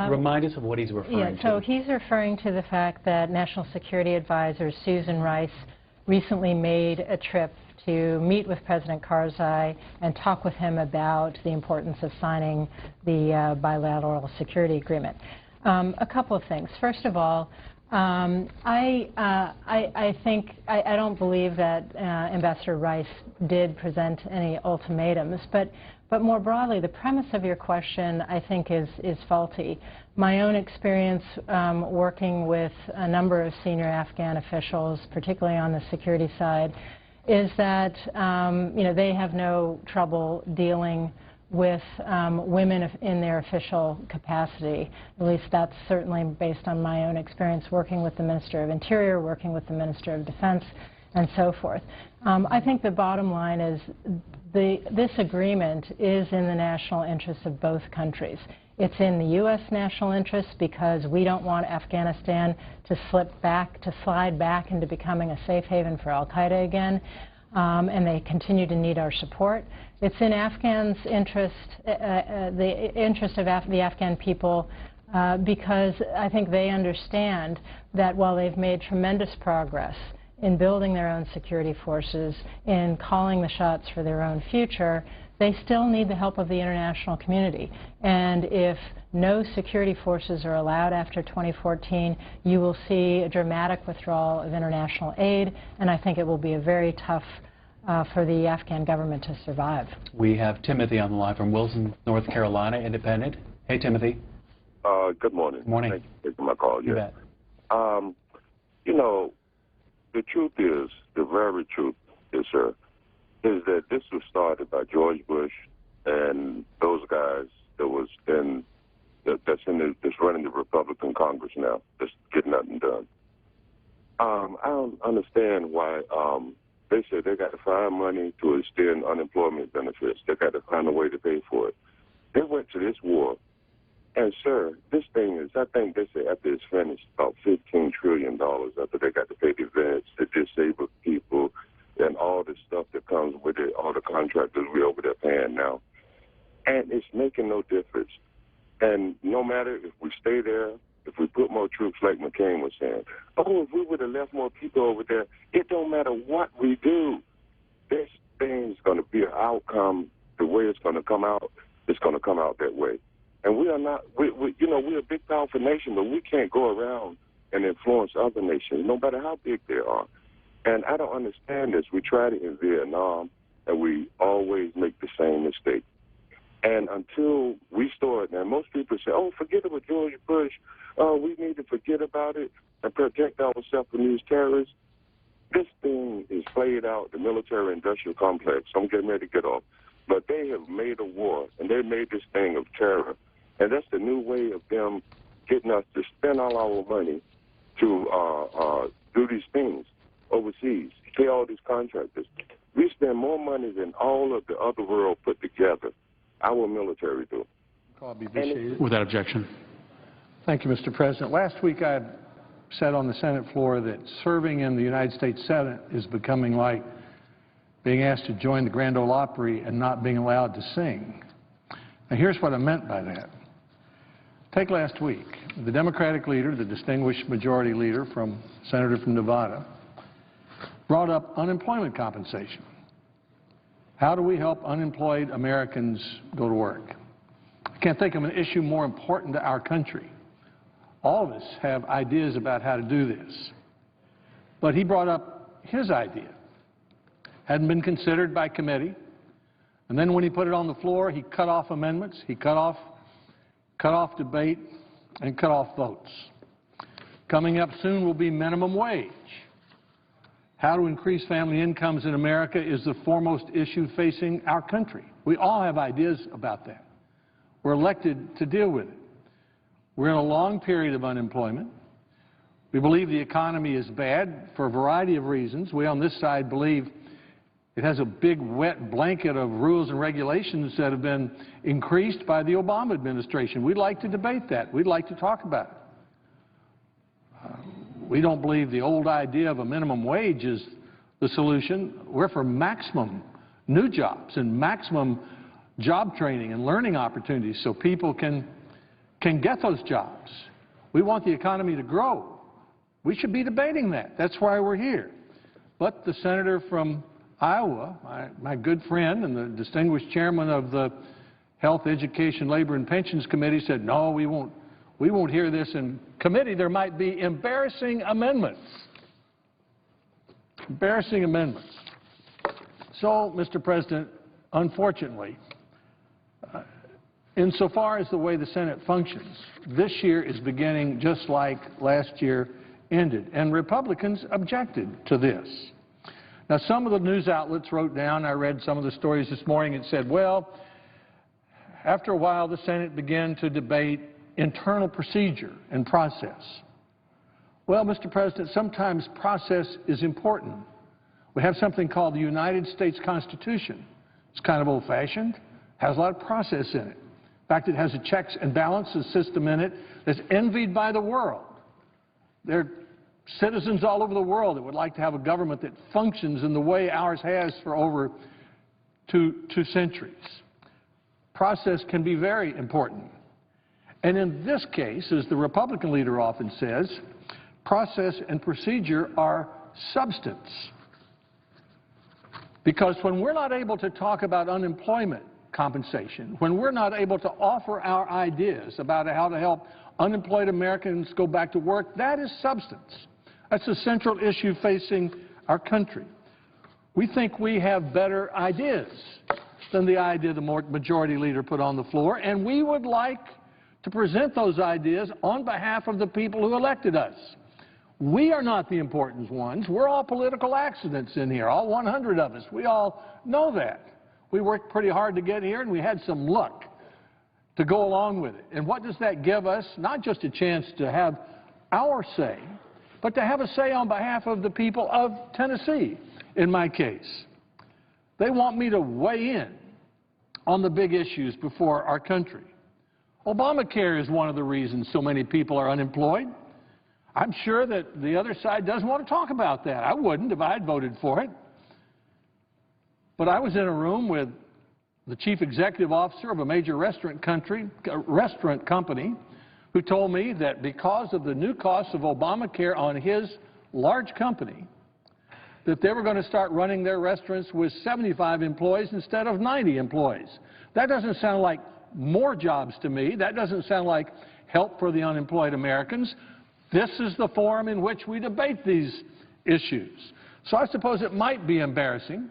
Remind us of what he's referring to. So he's referring to the fact that National Security Advisor Susan Rice recently made a trip to meet with President Karzai and talk with him about the importance of signing the bilateral security agreement. A couple of things. First of all, I don't believe that Ambassador Rice did present any ultimatums, but more broadly, the premise of your question, I think, is faulty. My own experience working with a number of senior Afghan officials, particularly on the security side, is that they have no trouble dealing with women in their official capacity. At least that's certainly based on my own experience working with the Minister of Interior, working with the Minister of Defense, and so forth. I think the bottom line is this agreement is in the national interest of both countries. It's in the U.S. national interest because we don't want Afghanistan to slide back into becoming a safe haven for al-Qaeda again, and they continue to need our support. It's in Afghans' interest, the interest of the Afghan people, because I think they understand that while they've made tremendous progress in building their own security forces, in calling the shots for their own future, they still need the help of the international community. And if no security forces are allowed after 2014, you will see a dramatic withdrawal of international aid, and I think it will be a very tough for the Afghan government to survive. We have Timothy on the line from Wilson, North Carolina, independent. Hey, Timothy. Good morning. Good morning. Thank you for taking my call. You bet. The truth is, the very truth is, sir, is that this was started by George Bush and those guys that's running the Republican Congress now, that's getting nothing done. I don't understand why they said they got to find money to extend unemployment benefits. They got to find a way to pay for it. They went to this war. And, sir, this thing is, I think they say after it's finished, about $15 trillion after they got to pay the vets, the disabled people, and all the stuff that comes with it, all the contractors we over there paying now. And it's making no difference. And no matter if we stay there, if we put more troops like McCain was saying, oh, if we would have left more people over there, it don't matter what we do. This thing's going to be an outcome. The way it's going to come out, it's going to come out that way. And we are not, we're a big, powerful nation, but we can't go around and influence other nations, no matter how big they are. And I don't understand this. We tried it in Vietnam, and we always make the same mistake. And until we start, and most people say, oh, forget about George Bush. Oh, we need to forget about it and protect ourselves from these terrorists. This thing is played out, the military-industrial complex. I'm getting ready to get off. But they have made a war, and they made this thing of terror. And that's the new way of them getting us to spend all our money to do these things overseas, pay all these contractors. We spend more money than all of the other world put together. Our military do. Without objection. Thank you, Mr. President. Last week I said on the Senate floor that serving in the United States Senate is becoming like being asked to join the Grand Ole Opry and not being allowed to sing. Now, here's what I meant by that. Take last week. The Democratic leader, the distinguished majority leader, senator from Nevada, brought up unemployment compensation. How do we help unemployed Americans go to work? I can't think of an issue more important to our country. All of us have ideas about how to do this. But he brought up his idea. Hadn't been considered by committee. And then when he put it on the floor, he cut off amendments, he cut off debate, and cut off votes. Coming up soon will be minimum wage. How to increase family incomes in America is the foremost issue facing our country. We all have ideas about that. We're elected to deal with it. We're in a long period of unemployment. We believe the economy is bad for a variety of reasons. We on this side believe it has a big wet blanket of rules and regulations that have been increased by the Obama administration. We'd like to debate that. We'd like to talk about it. We don't believe the old idea of a minimum wage is the solution. We're for maximum new jobs and maximum job training and learning opportunities so people can get those jobs. We want the economy to grow. We should be debating that. That's why we're here. But the senator from Iowa, my good friend and the distinguished chairman of the Health, Education, Labor, and Pensions Committee said, no, we won't hear this in committee. There might be embarrassing amendments. Embarrassing amendments. So, Mr. President, unfortunately, insofar as the way the Senate functions, this year is beginning just like last year ended, and Republicans objected to this. Now, some of the news outlets wrote down, I read some of the stories this morning, it said, well, after a while the Senate began to debate internal procedure and process. Well, Mr. President, sometimes process is important. We have something called the United States Constitution. It's kind of old-fashioned, has a lot of process in it. In fact, it has a checks and balances system in it that's envied by the world. There are citizens all over the world that would like to have a government that functions in the way ours has for over two centuries. Process can be very important. And in this case, as the Republican leader often says, process and procedure are substance. Because when we're not able to talk about unemployment compensation, when we're not able to offer our ideas about how to help unemployed Americans go back to work, that is substance. That's a central issue facing our country. We think we have better ideas than the idea the majority leader put on the floor, and we would like to present those ideas on behalf of the people who elected us. We are not the important ones. We're all political accidents in here, all 100 of us. We all know that. We worked pretty hard to get here, and we had some luck to go along with it. And what does that give us? Not just a chance to have our say, but to have a say on behalf of the people of Tennessee, in my case. They want me to weigh in on the big issues before our country. Obamacare is one of the reasons so many people are unemployed. I'm sure that the other side doesn't want to talk about that. I wouldn't if I had voted for it. But I was in a room with the chief executive officer of a major restaurant company who told me that because of the new costs of Obamacare on his large company, that they were going to start running their restaurants with 75 employees instead of 90 employees. That doesn't sound like more jobs to me. That doesn't sound like help for the unemployed Americans. This is the forum in which we debate these issues. So I suppose it might be embarrassing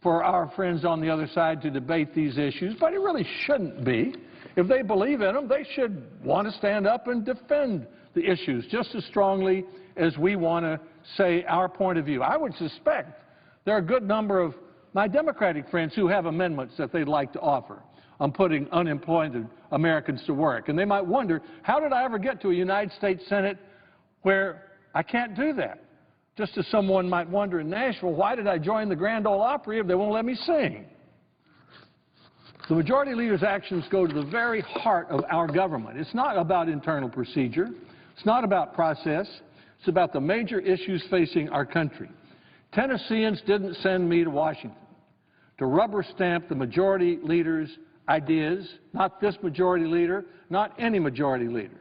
for our friends on the other side to debate these issues, but it really shouldn't be. If they believe in them, they should want to stand up and defend the issues just as strongly as we want to say our point of view. I would suspect there are a good number of my Democratic friends who have amendments that they'd like to offer on putting unemployed Americans to work. And they might wonder, how did I ever get to a United States Senate where I can't do that? Just as someone might wonder in Nashville, why did I join the Grand Ole Opry if they won't let me sing? The Majority Leader's actions go to the very heart of our government. It's not about internal procedure. It's not about process. It's about the major issues facing our country. Tennesseans didn't send me to Washington to rubber stamp the Majority Leader's ideas, not this Majority Leader, not any Majority Leader.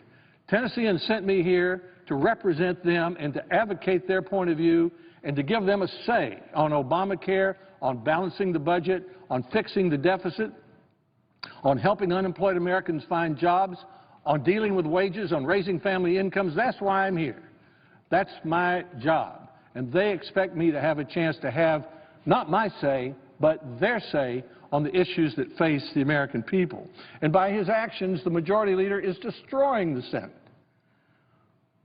Tennesseans sent me here to represent them and to advocate their point of view and to give them a say on Obamacare, on balancing the budget, on fixing the deficit, on helping unemployed Americans find jobs, on dealing with wages, on raising family incomes. That's why I'm here. That's my job. And they expect me to have a chance to have not my say, but their say on the issues that face the American people. And by his actions, the Majority Leader is destroying the Senate,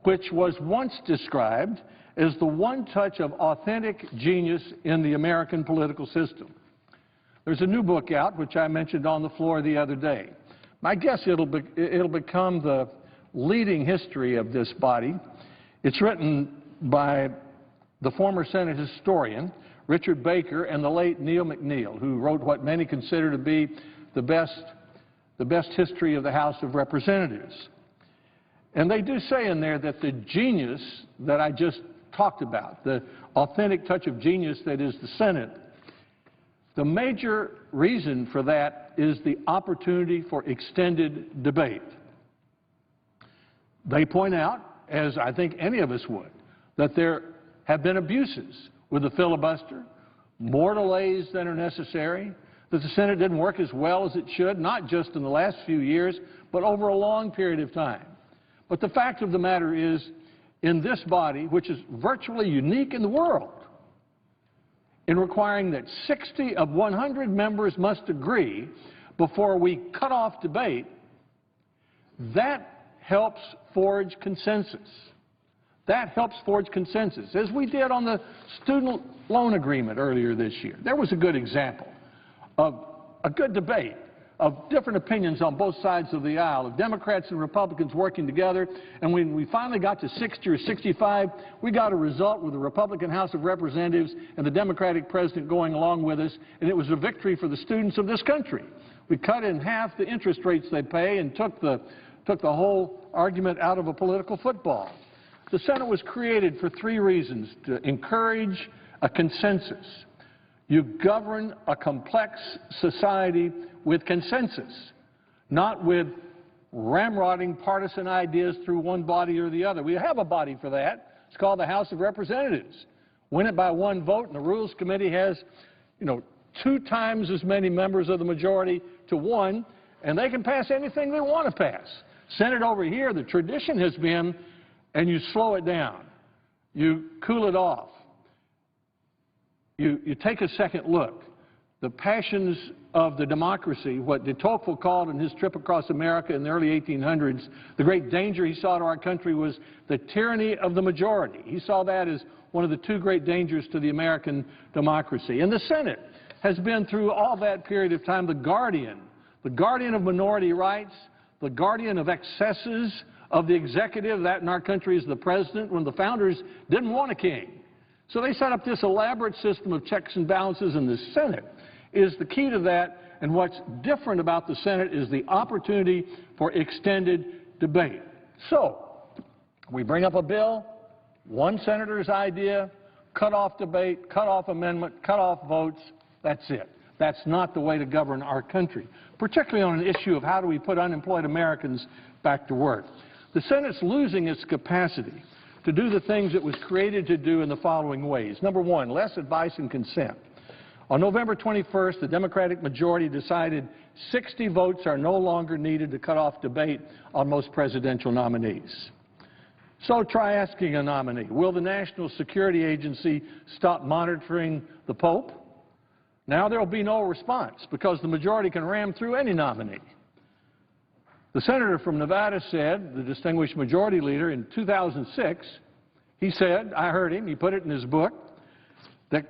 which was once described as the one touch of authentic genius in the American political system. There's a new book out, which I mentioned on the floor the other day. I guess it'll become the leading history of this body. It's written by the former Senate historian, Richard Baker, and the late Neil McNeil, who wrote what many consider to be the best history of the House of Representatives. And they do say in there that the genius that I just talked about, the authentic touch of genius that is the Senate, the major reason for that is the opportunity for extended debate. They point out, as I think any of us would, that there have been abuses with the filibuster, more delays than are necessary, that the Senate didn't work as well as it should, not just in the last few years, but over a long period of time. But the fact of the matter is, in this body, which is virtually unique in the world, in requiring that 60 of 100 members must agree before we cut off debate, that helps forge consensus. That helps forge consensus, as we did on the student loan agreement earlier this year. There was a good example of a good debate, of different opinions on both sides of the aisle, of Democrats and Republicans working together, and when we finally got to 60 or 65, we got a result with the Republican House of Representatives and the Democratic President going along with us, and it was a victory for the students of this country. We cut in half the interest rates they pay and took the whole argument out of a political football. The Senate was created for three reasons: to encourage a consensus. You govern a complex society with consensus, not with ramrodding partisan ideas through one body or the other. We have a body for that. It's called the House of Representatives. Win it by one vote, and the Rules Committee has, 2 times as many members of the majority to 1, and they can pass anything they want to pass. Senate over here, the tradition has been, and you slow it down. You cool it off. You take a second look. The passions of the democracy, what de Tocqueville called in his trip across America in the early 1800s, the great danger he saw to our country was the tyranny of the majority. He saw that as one of the 2 great dangers to the American democracy. And the Senate has been through all that period of time the guardian of minority rights, the guardian of excesses of the executive. That in our country is the president, when the founders didn't want a king. So they set up this elaborate system of checks and balances, and the Senate is the key to that, And what's different about the Senate is the opportunity for extended debate. So, we bring up a bill, one senator's idea, cut off debate, cut off amendment, cut off votes, that's it. That's not the way to govern our country, particularly on an issue of how do we put unemployed Americans back to work. The Senate's losing its capacity to do the things it was created to do in the following ways. Number one, less advice and consent. On November 21st, the Democratic majority decided 60 votes are no longer needed to cut off debate on most presidential nominees. So try asking a nominee, will the National Security Agency stop monitoring the Pope? Now there will be no response because the majority can ram through any nominee. The senator from Nevada said, the distinguished majority leader, in 2006, he said, I heard him, he put it in his book, that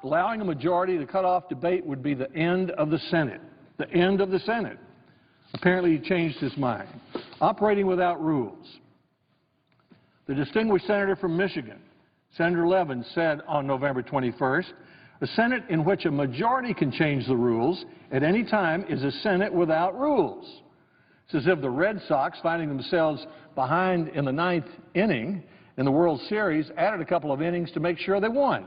allowing a majority to cut off debate would be the end of the Senate. The end of the Senate. Apparently he changed his mind. Operating without rules. The distinguished senator from Michigan, Senator Levin, said on November 21st, a Senate in which a majority can change the rules at any time is a Senate without rules. It's as if the Red Sox, finding themselves behind in the ninth inning in the World Series, added a couple of innings to make sure they won.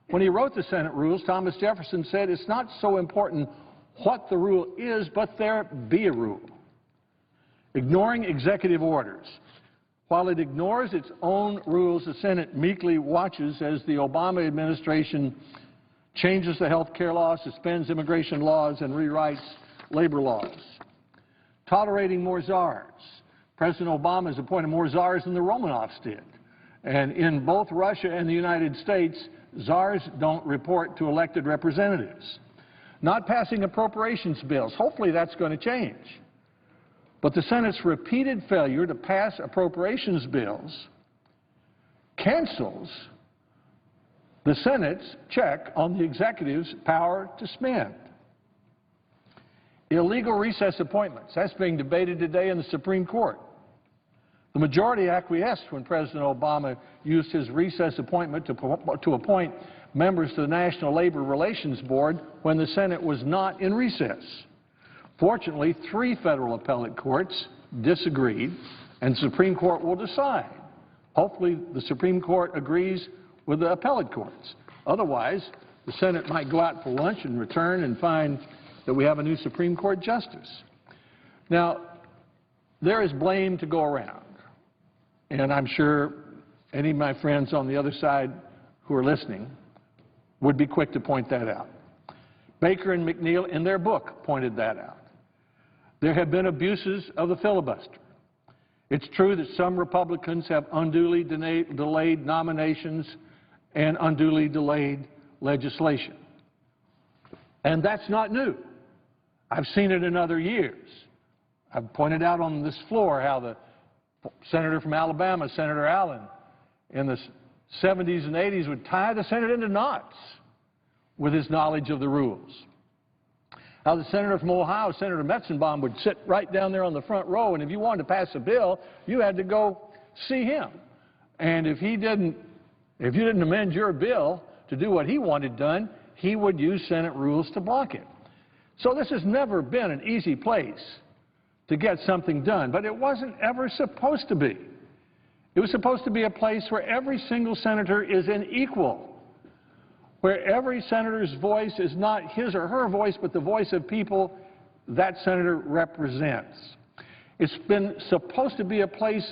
When he wrote the Senate rules, Thomas Jefferson said it's not so important what the rule is, but there be a rule. Ignoring executive orders. While it ignores its own rules, the Senate meekly watches as the Obama administration changes the health care law, suspends immigration laws, and rewrites labor laws. Tolerating more czars. President Obama has appointed more czars than the Romanovs did. And in both Russia and the United States, czars don't report to elected representatives. Not passing appropriations bills. Hopefully that's going to change. But the Senate's repeated failure to pass appropriations bills cancels the Senate's check on the executive's power to spend. Illegal recess appointments. That's being debated today in the Supreme Court. The majority acquiesced when President Obama used his recess appointment to appoint members to the National Labor Relations Board when the Senate was not in recess. Fortunately, 3 federal appellate courts disagreed, and the Supreme Court will decide. Hopefully, the Supreme Court agrees with the appellate courts. Otherwise, the Senate might go out for lunch and return and find that we have a new Supreme Court justice. Now, there is blame to go around, and I'm sure any of my friends on the other side who are listening would be quick to point that out. Baker and McNeil, in their book, pointed that out. There have been abuses of the filibuster. It's true that some Republicans have unduly delayed nominations and unduly delayed legislation. And that's not new. I've seen it in other years. I've pointed out on this floor how the senator from Alabama, Senator Allen, in the 70s and 80s would tie the Senate into knots with his knowledge of the rules. How the senator from Ohio, Senator Metzenbaum, would sit right down there on the front row, and if you wanted to pass a bill, you had to go see him. And if you didn't amend your bill to do what he wanted done, he would use Senate rules to block it. So this has never been an easy place to get something done, but it wasn't ever supposed to be. It was supposed to be a place where every single senator is an equal, where every senator's voice is not his or her voice, but the voice of people that senator represents. It's been supposed to be a place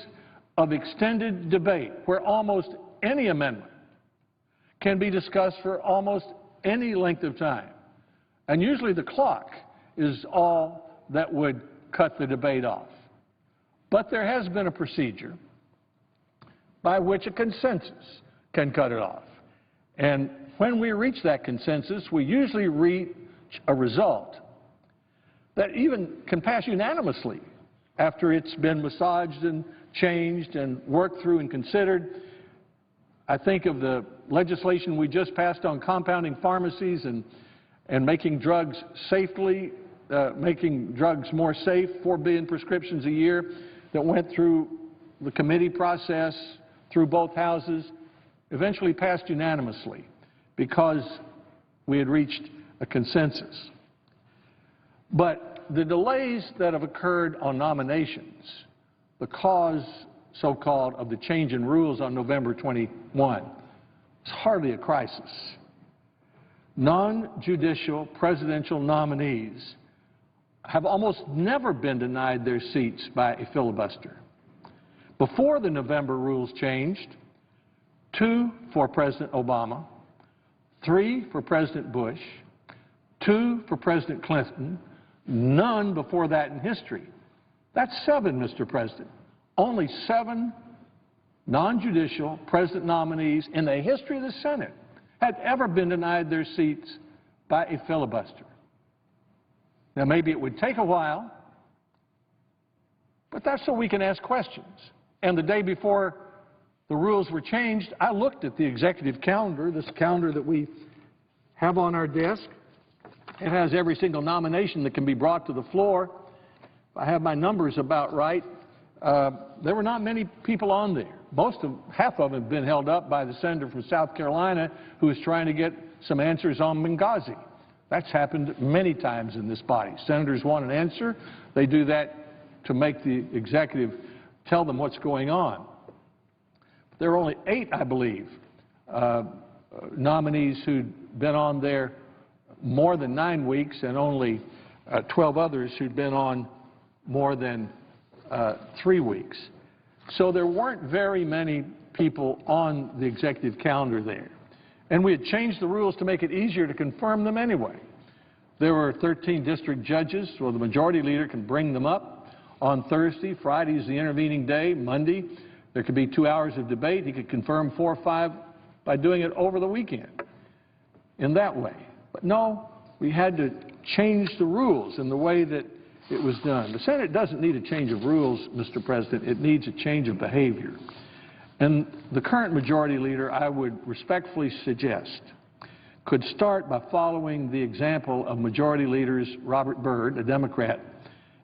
of extended debate where almost any amendment can be discussed for almost any length of time. And usually the clock is all that would cut the debate off. But there has been a procedure by which a consensus can cut it off. And when we reach that consensus, we usually reach a result that even can pass unanimously after it's been massaged and changed and worked through and considered. I think of the legislation we just passed on compounding pharmacies and making drugs safely, making drugs more safe, 4 billion prescriptions a year, that went through the committee process, through both houses, eventually passed unanimously because we had reached a consensus. But the delays that have occurred on nominations, the cause, so-called, of the change in rules on November 21, is hardly a crisis. Non-judicial presidential nominees have almost never been denied their seats by a filibuster. Before the November rules changed, 2 for President Obama, 3 for President Bush, 2 for President Clinton, none before that in history. That's 7, Mr. President. Only 7 non-judicial president nominees in the history of the Senate had ever been denied their seats by a filibuster. Now, maybe it would take a while, but that's so we can ask questions. And the day before the rules were changed, I looked at the executive calendar, this calendar that we have on our desk. It has every single nomination that can be brought to the floor. If I have my numbers about right, there were not many people on there. Half of them have been held up by the senator from South Carolina who is trying to get some answers on Benghazi. That's happened many times in this body. Senators want an answer. They do that to make the executive tell them what's going on. But there are only 8, I believe, nominees who'd been on there more than 9 weeks, and only 12 others who'd been on more than 3 weeks. So there weren't very many people on the executive calendar there. And we had changed the rules to make it easier to confirm them anyway. There were 13 district judges, so the majority leader can bring them up on Thursday. Friday is the intervening day. Monday, there could be 2 hours of debate. He could confirm 4 or 5 by doing it over the weekend in that way. But no, we had to change the rules in the way that it was done. The Senate doesn't need a change of rules, Mr. President. It needs a change of behavior. And the current majority leader, I would respectfully suggest, could start by following the example of majority leaders Robert Byrd, a Democrat,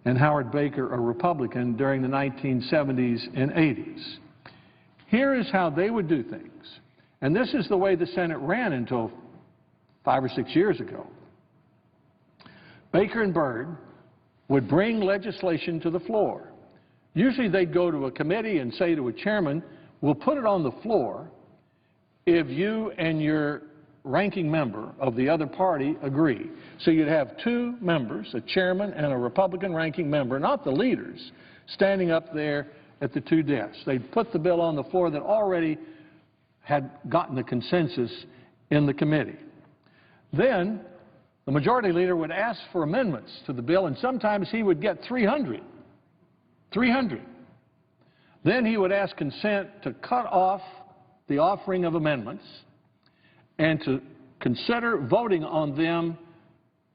and Howard Baker, a Republican, during the 1970s and 80s. Here is how they would do things. And this is the way the Senate ran until 5 or 6 years ago. Baker and Byrd would bring legislation to the floor. Usually they'd go to a committee and say to a chairman, we'll put it on the floor if you and your ranking member of the other party agree. So you'd have 2 members, a chairman and a Republican ranking member, not the leaders, standing up there at the 2 desks. They'd put the bill on the floor that already had gotten the consensus in the committee. Then the majority leader would ask for amendments to the bill, and sometimes he would get 300. 300. Then he would ask consent to cut off the offering of amendments and to consider voting on them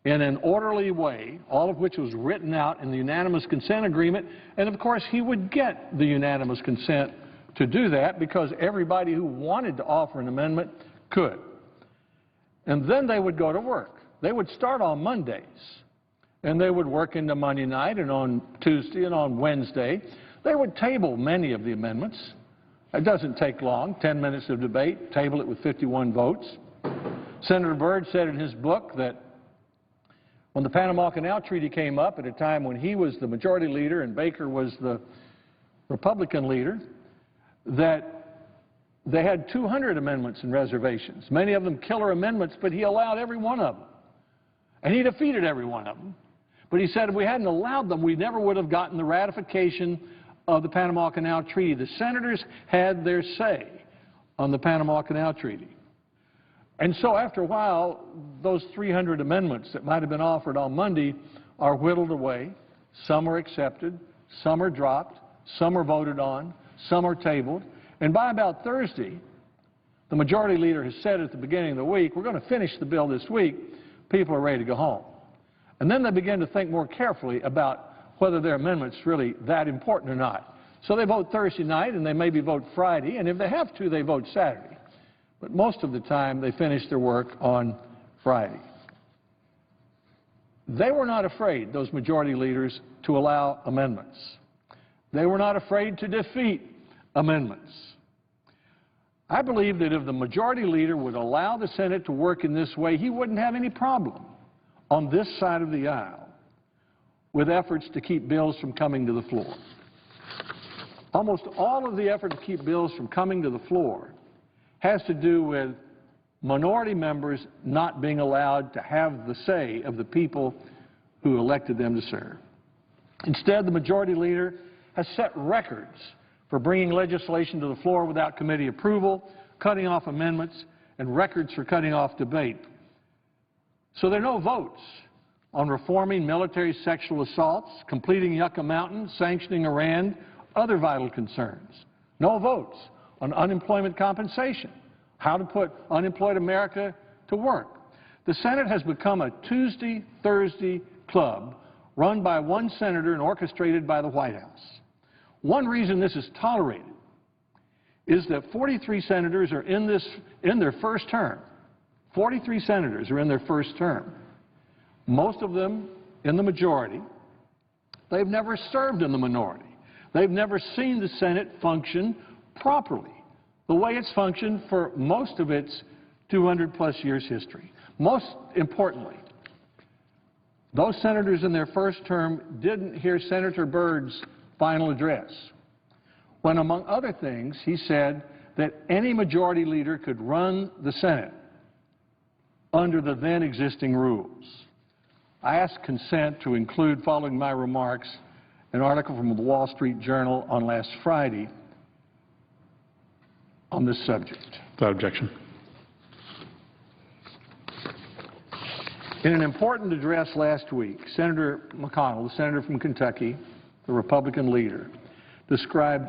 in an orderly way, all of which was written out in the unanimous consent agreement. And of course, he would get the unanimous consent to do that because everybody who wanted to offer an amendment could. And then they would go to work. They would start on Mondays, and they would work into Monday night and on Tuesday and on Wednesday. They would table many of the amendments. It doesn't take long, 10 minutes of debate, table it with 51 votes. Senator Byrd said in his book that when the Panama Canal Treaty came up at a time when he was the majority leader and Baker was the Republican leader, that they had 200 amendments and reservations, many of them killer amendments, but he allowed every one of them. And he defeated every one of them. But he said if we hadn't allowed them, we never would have gotten the ratification of the Panama Canal Treaty. The senators had their say on the Panama Canal Treaty. And so after a while, those 300 amendments that might have been offered on Monday are whittled away. Some are accepted, some are dropped, some are voted on, some are tabled. And by about Thursday, the majority leader has said at the beginning of the week, we're going to finish the bill this week. People are ready to go home. And then they begin to think more carefully about whether their amendment's really that important or not. So they vote Thursday night, and they maybe vote Friday, and if they have to, they vote Saturday. But most of the time, they finish their work on Friday. They were not afraid, those majority leaders, to allow amendments. They were not afraid to defeat amendments. I believe that if the majority leader would allow the Senate to work in this way, he wouldn't have any problem on this side of the aisle with efforts to keep bills from coming to the floor. Almost all of the effort to keep bills from coming to the floor has to do with minority members not being allowed to have the say of the people who elected them to serve. Instead, the majority leader has set records for bringing legislation to the floor without committee approval, cutting off amendments, and records for cutting off debate. So there are no votes on reforming military sexual assaults, completing Yucca Mountain, sanctioning Iran, other vital concerns. No votes on unemployment compensation, how to put unemployed America to work. The Senate has become a Tuesday, Thursday club run by one senator and orchestrated by the White House. One reason this is tolerated is that 43 senators are in their first term. 43 senators are in their first term. Most of them in the majority. They've never served in the minority. They've never seen the Senate function properly, the way it's functioned for most of its 200-plus years history. Most importantly, those senators in their first term didn't hear Senator Byrd's final address, when, among other things, he said that any majority leader could run the Senate under the then existing rules. I asked consent to include, following my remarks, an article from the Wall Street Journal on last Friday on this subject. Without objection. In an important address last week, Senator McConnell, the senator from Kentucky, the Republican leader, described